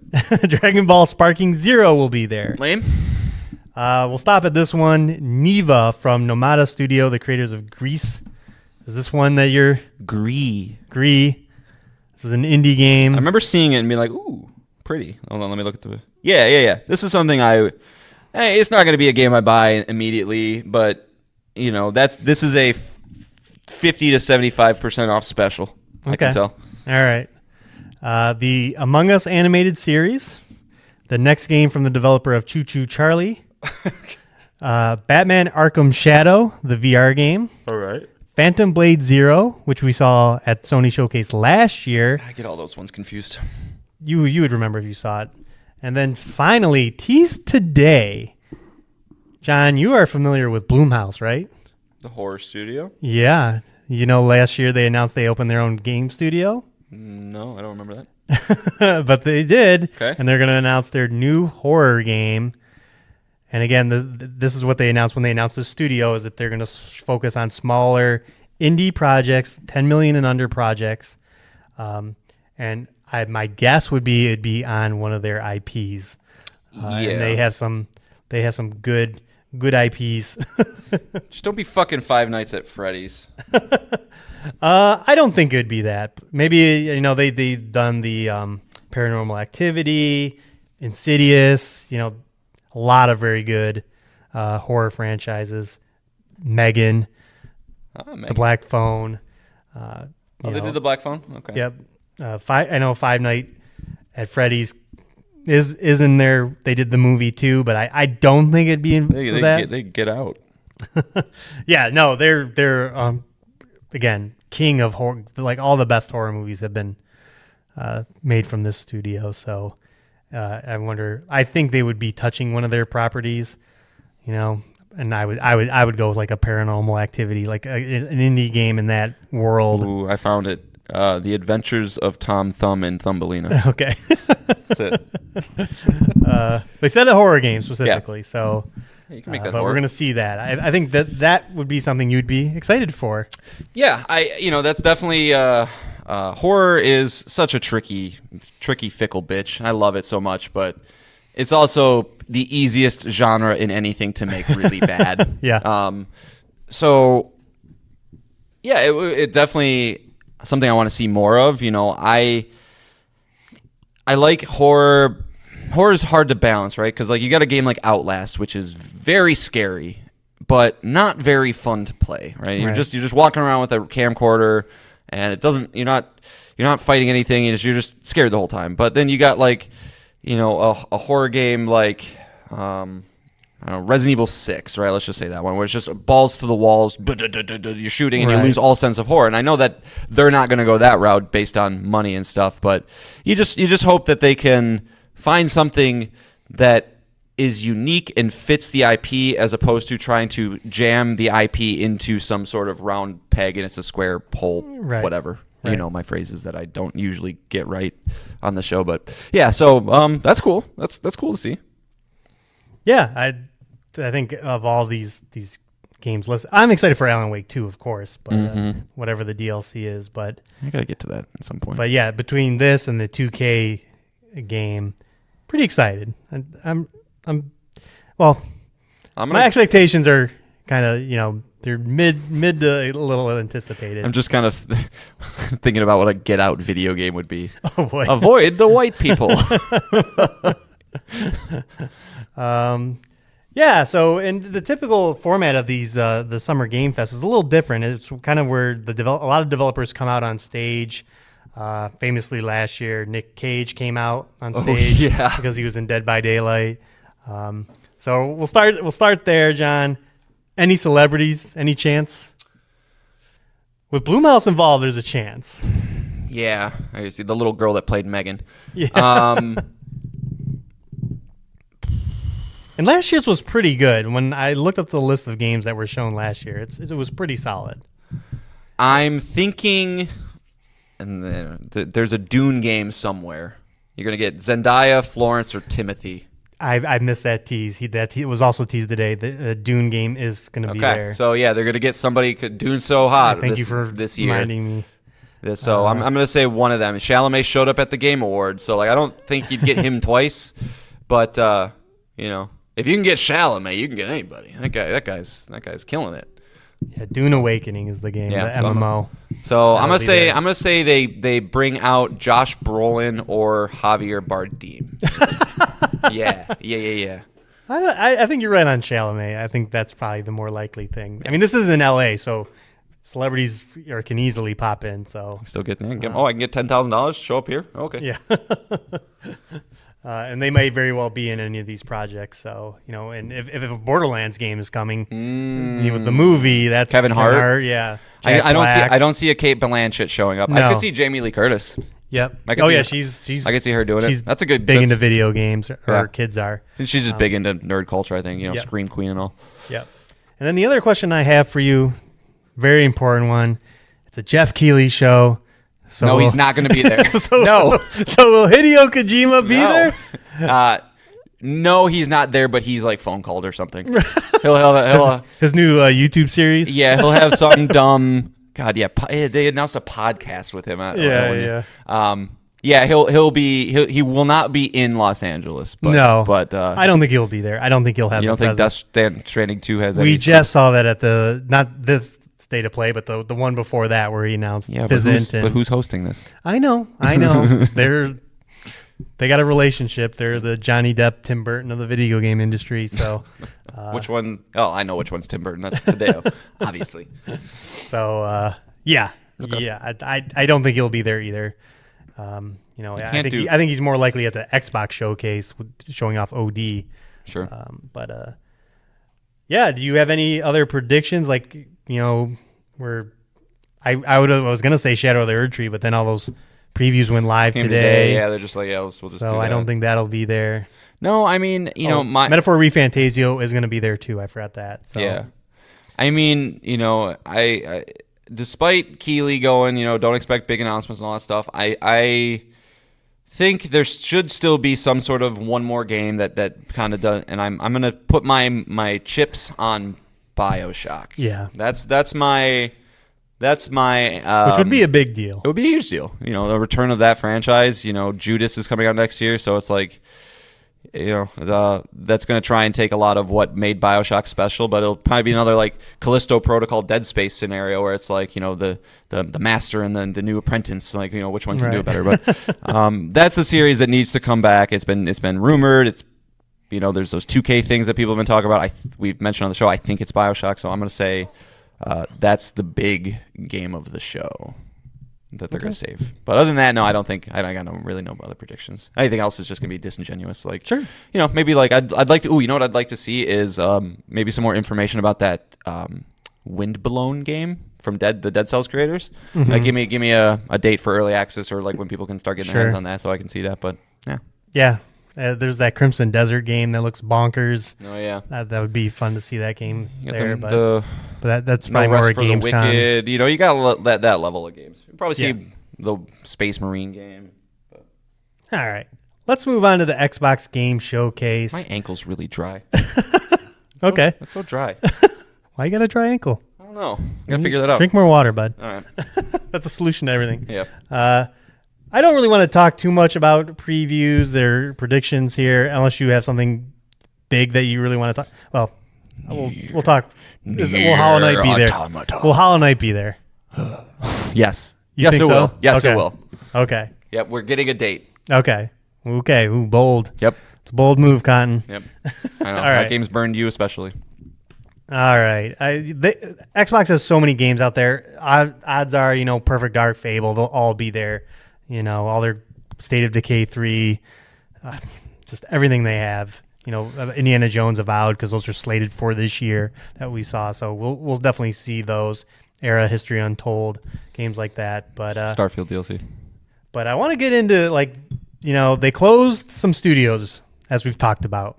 Dragon Ball Sparking Zero will be there. Lame. We'll stop at this one. Neva from Nomada Studio, the creators of Grease. Is this one that you're... Gree. This is an indie game. I remember seeing it and being like, ooh, pretty. Hold on, let me look at the... Yeah. This is something it's not going to be a game I buy immediately, but, this is a 50 to 75% off special. Okay. I can tell. All right. The Among Us animated series. The next game from the developer of Choo Choo Charlie. Batman Arkham Shadow, the VR game. All right. Phantom Blade Zero, which we saw at Sony Showcase last year. I get all those ones confused. You would remember if you saw it. And then finally, teased today. John, you are familiar with Blumhouse, right? The horror studio? Yeah. Last year they announced they opened their own game studio. No, I don't remember but they did, Okay. and they're going to announce their new horror game. And again, this is what they announced when they announced the studio, is that they're going to focus on smaller indie projects, 10 million and under projects. And my guess would be it'd be on one of their IPs. And they have some good IPs. Just don't be fucking Five Nights at Freddy's. I don't think it'd be that. Maybe they've done the Paranormal Activity, Insidious. A lot of very good horror franchises. Megan, The Black Phone. They did The Black Phone? Okay. Yep. I know Five Nights at Freddy's is in there. They did the movie too, but I don't think it'd be in that. They get out. Yeah, no, they're again, king of horror. Like all the best horror movies have been made from this studio. So I wonder. I think they would be touching one of their properties, and I would go with like a Paranormal Activity, like an indie game in that world. Ooh, I found it. The Adventures of Tom Thumb and Thumbelina. Okay, That's it. they said a horror game specifically, so. You can make that. But we're going to see that. I think that would be something you'd be excited for. Yeah, that's definitely horror is such a tricky, fickle bitch. I love it so much, but it's also the easiest genre in anything to make really bad. Yeah. So, yeah, it definitely something I want to see more of. I like horror. Horror is hard to balance, right? Because you got a game like Outlast, which is very scary, but not very fun to play, right? You're just walking around with a camcorder, and it doesn't. You're not fighting anything. You're just scared the whole time. But then you got a horror game like I don't know, Resident Evil 6, right? Let's just say that one, where it's just balls to the walls, you're shooting, and you lose all sense of horror. And I know that they're not going to go that route based on money and stuff, but you just hope that they can find something that is unique and fits the IP, as opposed to trying to jam the IP into some sort of round peg and it's a square hole, whatever. Right. My phrases that I don't usually get right on the show, but yeah. So that's cool. That's cool to see. Yeah, I think of all these games listed, I'm excited for Alan Wake 2, of course, but whatever the DLC is. But I gotta get to that at some point. But yeah, between this and the 2K game, pretty excited. My expectations are kind of they're mid to a little anticipated. I'm just kind of thinking about what a Get Out video game would be. Oh boy. Avoid the white people. Yeah, so in the typical format of these the Summer Game Fest is a little different. It's kind of where a lot of developers come out on stage. Famously last year, Nick Cage came out on stage because he was in Dead by Daylight. So we'll start there, John. Any celebrities? Any chance? With Blue Mouse involved, there's a chance. Yeah, I see the little girl that played Megan. Yeah. And last year's was pretty good. When I looked up the list of games that were shown last year, it was pretty solid. I'm thinking, and there's a Dune game somewhere. You're gonna get Zendaya, Florence, or Timothy. I missed that tease. It was also teased today. The Dune game is going to be there. Okay, so yeah, they're going to get somebody. Dune's so hot. Thank you for this year. reminding me. So I'm going to say one of them. Chalamet showed up at the Game Awards, so I don't think you'd get him twice. But if you can get Chalamet, you can get anybody. That guy's killing it. Yeah, Dune Awakening is the game, the MMO. So I'm gonna say they bring out Josh Brolin or Javier Bardem. Yeah. I think you're right on Chalamet. I think that's probably the more likely thing. I mean, this is in LA, so celebrities can easily pop in. So still get I can get $10,000. Show up here. Okay. Yeah. And they may very well be in any of these projects. So, and if a Borderlands game is coming with the movie, that's Kevin Hart. Yeah. I don't see a Kate Blanchett showing up. No. I could see Jamie Lee Curtis. Yep. She's. I could see her doing it. That's a good. Big into video games, or kids are. And she's just big into nerd culture. I think Scream Queen and all. Yep. And then the other question I have for you, very important one. It's a Jeff Keighley show. So no, he's not going to be there. No. So will Hideo Kojima be there? No, he's not there, but he's like phone called or something. He'll his new YouTube series. Yeah, he'll have something dumb. God, yeah, they announced a podcast with him. He will not be in Los Angeles. But, but I don't think he'll be there. I don't think he'll have. You don't think Death Stranding 2 has? We just saw that at not this State of Play, but the one before that where he announced but who's hosting this? I know. They got a relationship. They're the Johnny Depp, Tim Burton of the video game industry. So, which one? Oh, I know which one's Tim Burton. That's Hideo, obviously. So, I don't think he'll be there either. I think he's more likely at the Xbox showcase showing off OD. Sure. Do you have any other predictions? Like, where I was gonna say Shadow of the Erd Tree, but then all those previews went live today. Yeah, they're just like, we'll just do that. So I don't think that'll be there. No, I mean, my Metaphor ReFantasio is going to be there too. I forgot that. So. Yeah. I mean, I despite Keighley going, don't expect big announcements and all that stuff, I think there should still be some sort of one more game that kind of does, and I'm going to put my chips on BioShock. Yeah. That's my which would be a big deal. It would be a huge deal. The return of that franchise. Judas is coming out next year, so it's like, that's going to try and take a lot of what made BioShock special, but it'll probably be another like Callisto Protocol Dead Space scenario where it's like, the master and then the new apprentice, like, which one can do it better. But that's a series that needs to come back. It's been rumored. It's, there's those 2K things that people have been talking about. We've mentioned on the show. I think it's BioShock, so I'm going to say that's the big game of the show that they're going to save. But other than that, no, I don't really know other predictions. Anything else is just going to be disingenuous. Like, sure, maybe like I'd like to. You know what I'd like to see is maybe some more information about that Windblown game from the Dead Cells creators. Mm-hmm. Like, give me a date for early access or like when people can start getting their hands on that, so I can see that. But yeah. There's that Crimson Desert game that looks bonkers. Oh yeah, that would be fun to see that game there. But that's probably more a Games Con. You got that level of games. You'll probably see the Space Marine game. But. All right, let's move on to the Xbox Game Showcase. My ankle's really dry. Okay, it's so dry. Why you got a dry ankle? I don't know. Gotta figure that out. Drink more water, bud. All right, that's a solution to everything. Yeah. I don't really want to talk too much about previews or predictions here, unless you have something big that you really want to talk. Well, we'll talk. Will Hollow Knight be there? Will Hollow Knight be there? Yes. You think it so? will. Yes, okay. It will. Okay. Yep, we're getting a date. Okay. Ooh, bold. Yep. It's a bold move, Cotton. Yep. I know. All right. That game's burned you especially. All right. Xbox has so many games out there. Odds are, Perfect Dark, Fable, they'll all be there. All their State of Decay 3, just everything they have. Indiana Jones Avowed, because those are slated for this year that we saw. So we'll definitely see those. Era History Untold, games like that. But Starfield DLC. But I want to get into, they closed some studios, as we've talked about.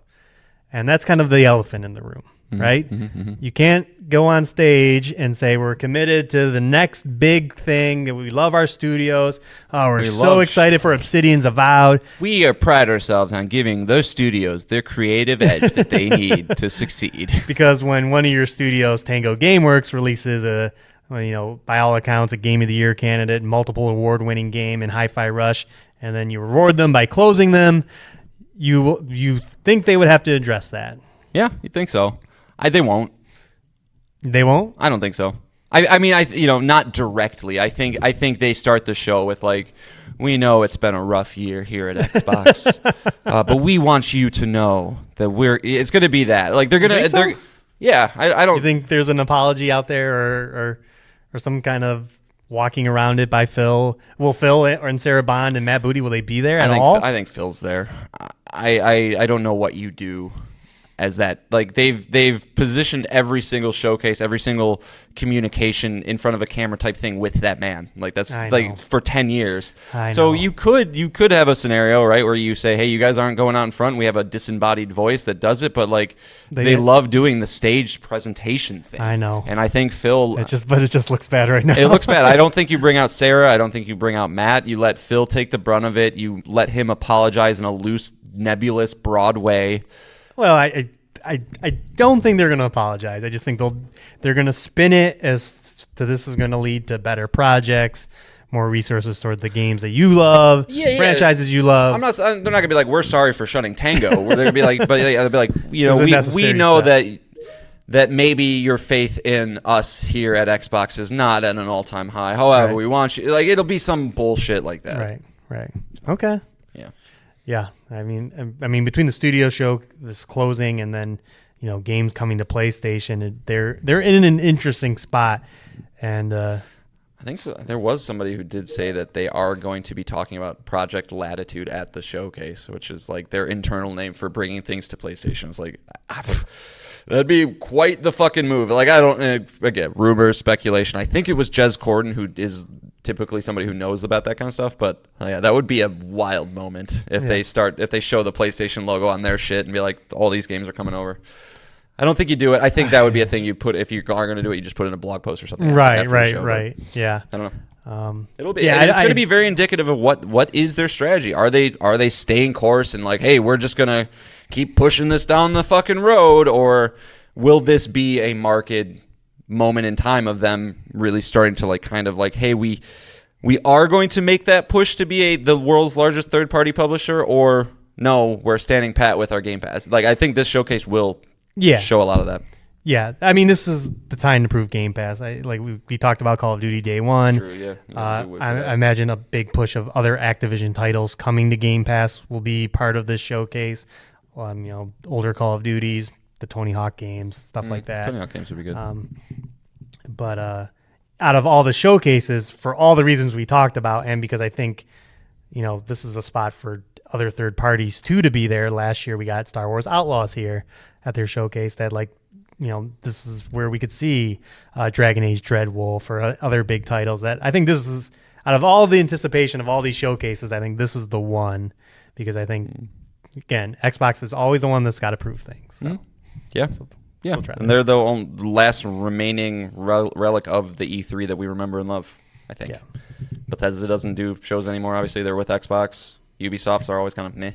And that's kind of the elephant in the room. Right? Mm-hmm. You can't go on stage and say we're committed to the next big thing, that we love our studios. Oh, we're so excited for Obsidian's Avowed. We pride ourselves on giving those studios their creative edge that they need to succeed. Because when one of your studios, Tango Gameworks, releases by all accounts, a Game of the Year candidate, multiple award-winning game in Hi-Fi Rush, and then you reward them by closing them, you think they would have to address that. Yeah, you think so. They won't. They won't? I don't think so. I mean, not directly. I think they start the show with like, we know it's been a rough year here at Xbox, but we want you to know that it's going to be that. Like they're going to, yeah. I don't. You think there's an apology out there or some kind of walking around it by Phil? Will Phil and Sarah Bond and Matt Booty, will they be there at all? I think Phil's there. I don't know what you do as that. Like they've positioned every single showcase, every single communication in front of a camera type thing with that man. Like that's like for 10 years. So you could have a scenario, right, where you say, hey, you guys aren't going out in front. We have a disembodied voice that does it, but like they love doing the staged presentation thing. I know. And I think Phil it just looks bad right now. It looks bad. I don't think you bring out Sarah. I don't think you bring out Matt. You let Phil take the brunt of it. You let him apologize in a loose, nebulous, broad way. Well, I don't think they're going to apologize. I just think they're going to spin it as to this is going to lead to better projects, more resources toward the games that you love, franchises you love. They're not going to be like, we're sorry for shutting Tango. They're going to be like, but they'll be like, you know, we know that maybe your faith in us here at Xbox is not at an all-time high. However, we want you. Like it'll be some bullshit like that. Right. Okay. Yeah. Yeah, I mean, between the studio show, this closing, and then games coming to PlayStation, they're in an interesting spot. And I think there was somebody who did say that they are going to be talking about Project Latitude at the showcase, which is like their internal name for bringing things to PlayStation. It's like that'd be quite the fucking move. Like I don't again, rumors, speculation. I think it was Jez Corden, who is typically somebody who knows about that kind of stuff, but yeah, that would be a wild moment if they show the PlayStation logo on their shit and be like, all these games are coming over. I don't think you do it. I think that would be a thing you put, if you are going to do it, you just put in a blog post or something. Right. Yeah. I don't know. It'll be. It's going to be very indicative of what is their strategy. Are they staying course and like, hey, we're just going to keep pushing this down the fucking road, or will this be a market moment in time of them really starting to like kind of like, hey, we are going to make that push to be the world's largest third-party publisher, or no, we're standing pat with our Game Pass. Like I think this showcase will show a lot of that. Yeah, I mean, this is the time to prove Game Pass. We talked about Call of Duty Day One. True, yeah. I imagine a big push of other Activision titles coming to Game Pass will be part of this showcase. Older Call of Duties, the Tony Hawk games, stuff like that. Tony Hawk games would be good. But out of all the showcases, for all the reasons we talked about, and because I think, this is a spot for other third parties too to be there. Last year we got Star Wars Outlaws here at their showcase. That this is where we could see Dragon Age Dreadwolf or other big titles. That I think this is, out of all the anticipation of all these showcases, I think this is the one, because I think, again, Xbox is always the one that's got to prove things. So. Yeah. Yeah, and they're the last remaining relic of the E3 that we remember and love, I think. Yeah. Bethesda doesn't do shows anymore. Obviously, they're with Xbox. Ubisofts are always kind of meh.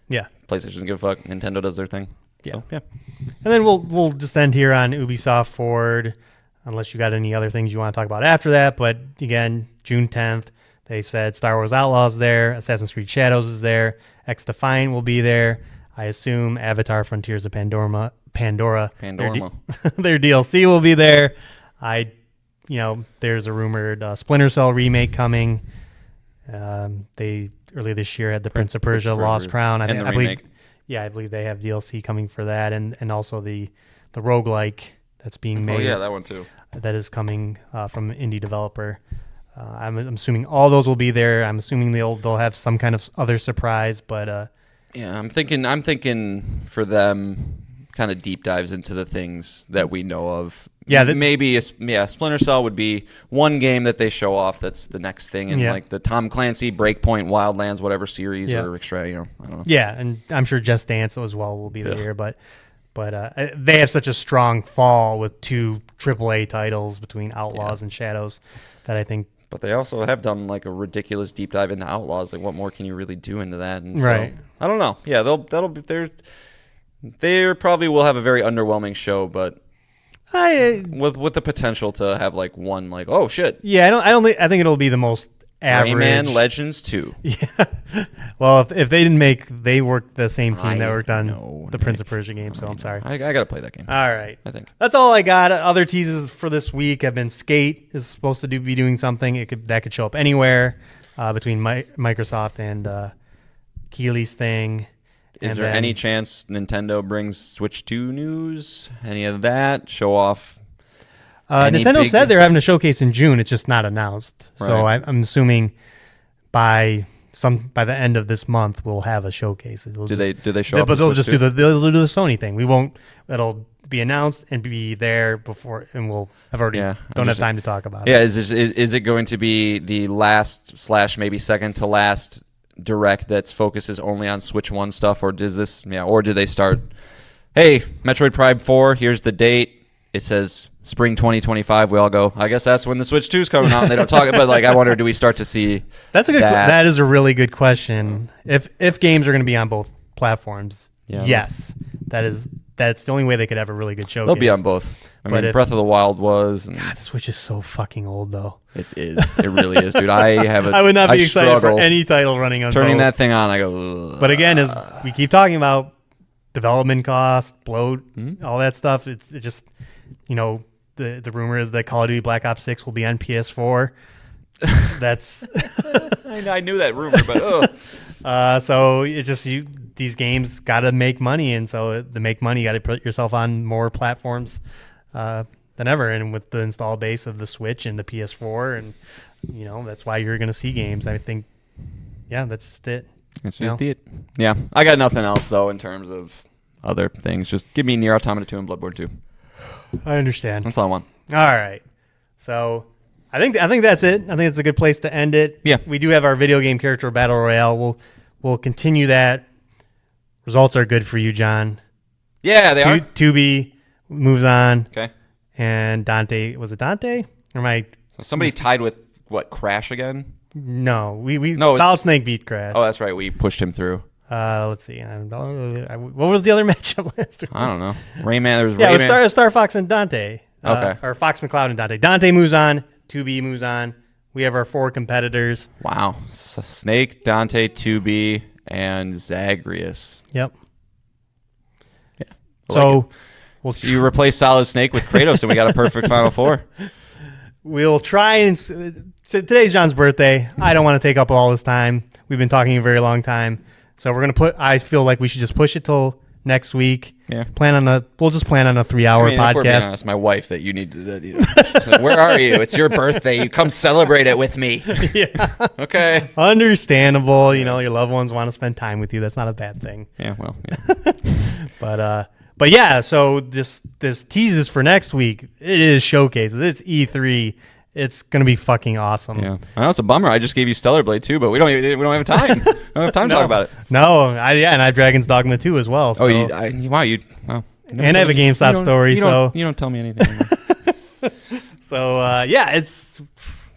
Yeah. PlayStation doesn't give a fuck. Nintendo does their thing. Yeah. So, yeah. And then we'll just end here on Ubisoft Forward, unless you got any other things you want to talk about after that. But again, June 10th, they said Star Wars Outlaws there, Assassin's Creed Shadows is there, X-Defiant will be there. I assume Avatar Frontiers of Pandora. Their DLC will be there. There's a rumored Splinter Cell remake coming. They earlier this year had the Prince of Persia Lost Crown. I believe they have DLC coming for that, and also the roguelike that's being made. Oh yeah, that one too. That is coming from an indie developer. I'm assuming all those will be there. I'm assuming they'll have some kind of other surprise, but yeah, I'm thinking for them, kind of deep dives into the things that we know of. Yeah, maybe Splinter Cell would be one game that they show off. That's the next thing, and like the Tom Clancy, Breakpoint, Wildlands, whatever series or extra, I don't know. Yeah, and I'm sure Just Dance as well will be there, but they have such a strong fall with two AAA titles between Outlaws and Shadows that I think. But they also have done like a ridiculous deep dive into Outlaws. Like, what more can you really do into that? And right. So, I don't know. Yeah, they probably will have a very underwhelming show, but with the potential to have like one like, oh shit. Yeah, I think it'll be the most average. Rayman Legends 2. Yeah. Well, if they worked the same team that worked on the Prince of Persia game, so I'm sorry. I got to play that game. All right. I think. That's all I got. Other teases for this week have been Skate is supposed to be doing something. That could show up anywhere between Microsoft and Keeley's thing. Is there any chance Nintendo brings Switch 2 news? Any of that? Show off? Nintendo said they're having a showcase in June. It's just not announced. Right. So I'm assuming by by the end of this month we'll have a showcase. Do they show up? But they'll just do the Sony thing. We won't. It'll be announced and be there before, and we'll have already don't have time to talk about it. Yeah, is it going to be the last / maybe second to last direct that focuses only on Switch 1 stuff, or does this? Yeah, or do they start? Hey, Metroid Prime 4. Here's the date. It says spring 2025. We all go, I guess that's when the Switch 2 is coming out. And they don't talk about, like, I wonder, do we start to see that's a good that is a really good question. If games are going to be on both platforms, yes. That's the only way they could have a really good showcase. They'll be on both. I mean, Breath of the Wild was. God, the Switch is so fucking old, though. It is. It really is, dude. I would not be excited for any title running on turning both. that thing on. I go. Ugh. But again, as we keep talking about, development cost, bloat, all that stuff. It just, the rumor is that Call of Duty Black Ops 6 will be on PS4. That's. I knew that rumor, but so it's just these games got to make money, and so to make money, you got to put yourself on more platforms than ever. And with the install base of the Switch and the PS4, and that's why you're going to see games. I think, that's it. That's just it. Yeah, I got nothing else though in terms of other things. Just give me Nier Automata 2 and Bloodborne 2. I understand. That's all I want. All right, so I think that's it. I think it's a good place to end it. Yeah, we do have our video game character battle royale. We'll continue that. Results are good for you, John. Yeah, they are. 2B moves on. Okay. And Dante, was it Dante? Or am I? Somebody tied with what? Crash again? No, Solid Snake beat Crash. Oh, that's right. We pushed him through. Let's see. What was the other matchup last week? I don't know. Rayman. There was Rayman. It was Star Fox and Dante. Okay. Or Fox McCloud and Dante. Dante moves on. 2B moves on. We have our 4 competitors. Wow. Snake, Dante, 2B, and Zagreus. Yep. Yeah. So you replace Solid Snake with Kratos, and we got a perfect Final Four. We'll try and. Today's John's birthday. I don't want to take up all his time. We've been talking a very long time, so we're gonna I feel like we should just push it till next week. Yeah. We'll just plan on a 3-hour podcast. If we're being honest, my wife that you need to. Where are you? It's your birthday. You come celebrate it with me. Yeah. Okay. Understandable. Your loved ones want to spend time with you. That's not a bad thing. Yeah. Well. Yeah. But yeah. So this teases for next week. It is showcases. It's E3. It's gonna be fucking awesome. Yeah, I know it's a bummer. I just gave you Stellar Blade 2, but we don't have time. We don't have time to talk about it. No, and I have Dragon's Dogma 2 as well. So. Wow. And I have a GameStop story. You don't tell me anything. So it's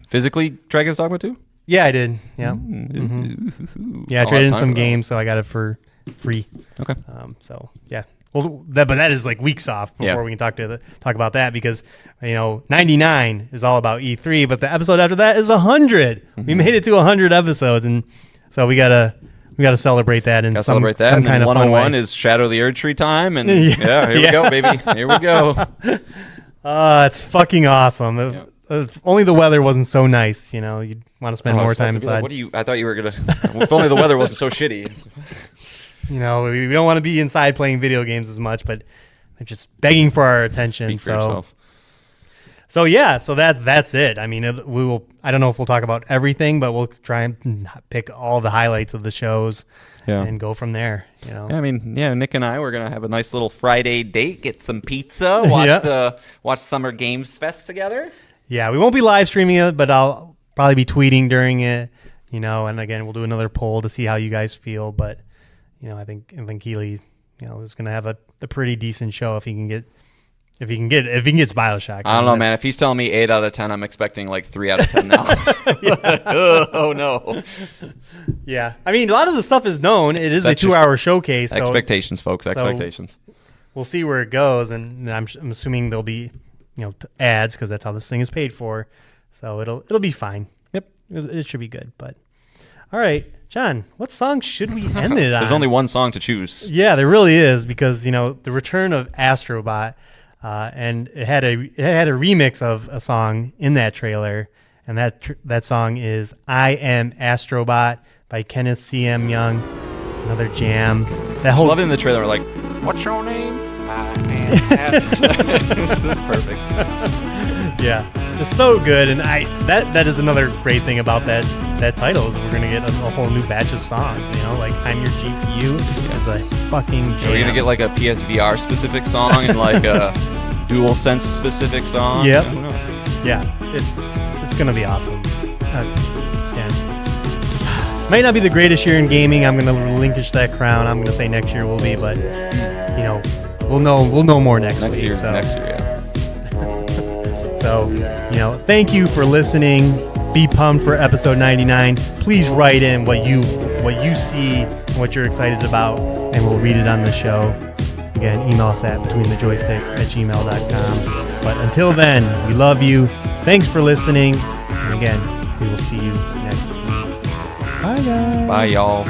physically Dragon's Dogma 2. Yeah, I did. Yeah. Mm-hmm. Yeah, I traded in some games, so I got it for free. Okay. So yeah. Well, but that is like weeks off before we can talk about that, because 99 is all about E3, but the episode after that is 100. Mm-hmm. We made it to 100 episodes, and so we gotta celebrate that in some kind of fun way. 101 is Shadow of the Erd Tree time, and here we go, baby. Here we go. It's fucking awesome. If only the weather wasn't so nice, you'd want to spend more time inside. Like, I thought you were gonna. If only the weather wasn't so shitty. We don't want to be inside playing video games as much, but they're just begging for our attention. Speak for yourself. So yeah, so that's it. I mean, we will. I don't know if we'll talk about everything, but we'll try and pick all the highlights of the shows and go from there. Yeah, I mean, Nick and I we're gonna have a nice little Friday date, get some pizza, watch Summer Games Fest together. Yeah, we won't be live streaming it, but I'll probably be tweeting during it. And again, we'll do another poll to see how you guys feel, but. I think Keely, is going to have a pretty decent show if he can get BioShock. I don't know, man. If he's telling me 8 out of 10, I'm expecting like 3 out of 10 now. Oh no. Yeah, I mean, a lot of the stuff is known. It is a 2-hour showcase. Expectations, folks. Expectations. So we'll see where it goes, and I'm assuming there'll be ads, because that's how this thing is paid for. So it'll be fine. Yep, it should be good. But all right. John, what song should we end it on? There's only one song to choose. Yeah, there really is, because the return of Astrobot, and it had a remix of a song in that trailer, and that song is "I Am Astrobot" by Kenneth C.M. Young. Another jam. That whole loving the trailer, like, what's your name? I am Astrobot. This is perfect. Yeah, just so good. And that is another great thing about that title is we're gonna get a whole new batch of songs. You know, like I'm Your GPU is a fucking jam. We're gonna get like a PSVR specific song and like a DualSense specific song. Yep. Who knows? Yeah, it's gonna be awesome. Might not be the greatest year in gaming. I'm gonna relinquish that crown. I'm gonna say next year will be, but you know, we'll know more next week. Next year, yeah. So, you know, thank you for listening. Be pumped for episode 99. Please write in what you see and what you're excited about, and we'll read it on the show. Again, email us at betweenthejoysticks@gmail.com. But until then, we love you. Thanks for listening. And again, we will see you next week. Bye, guys. Bye, y'all.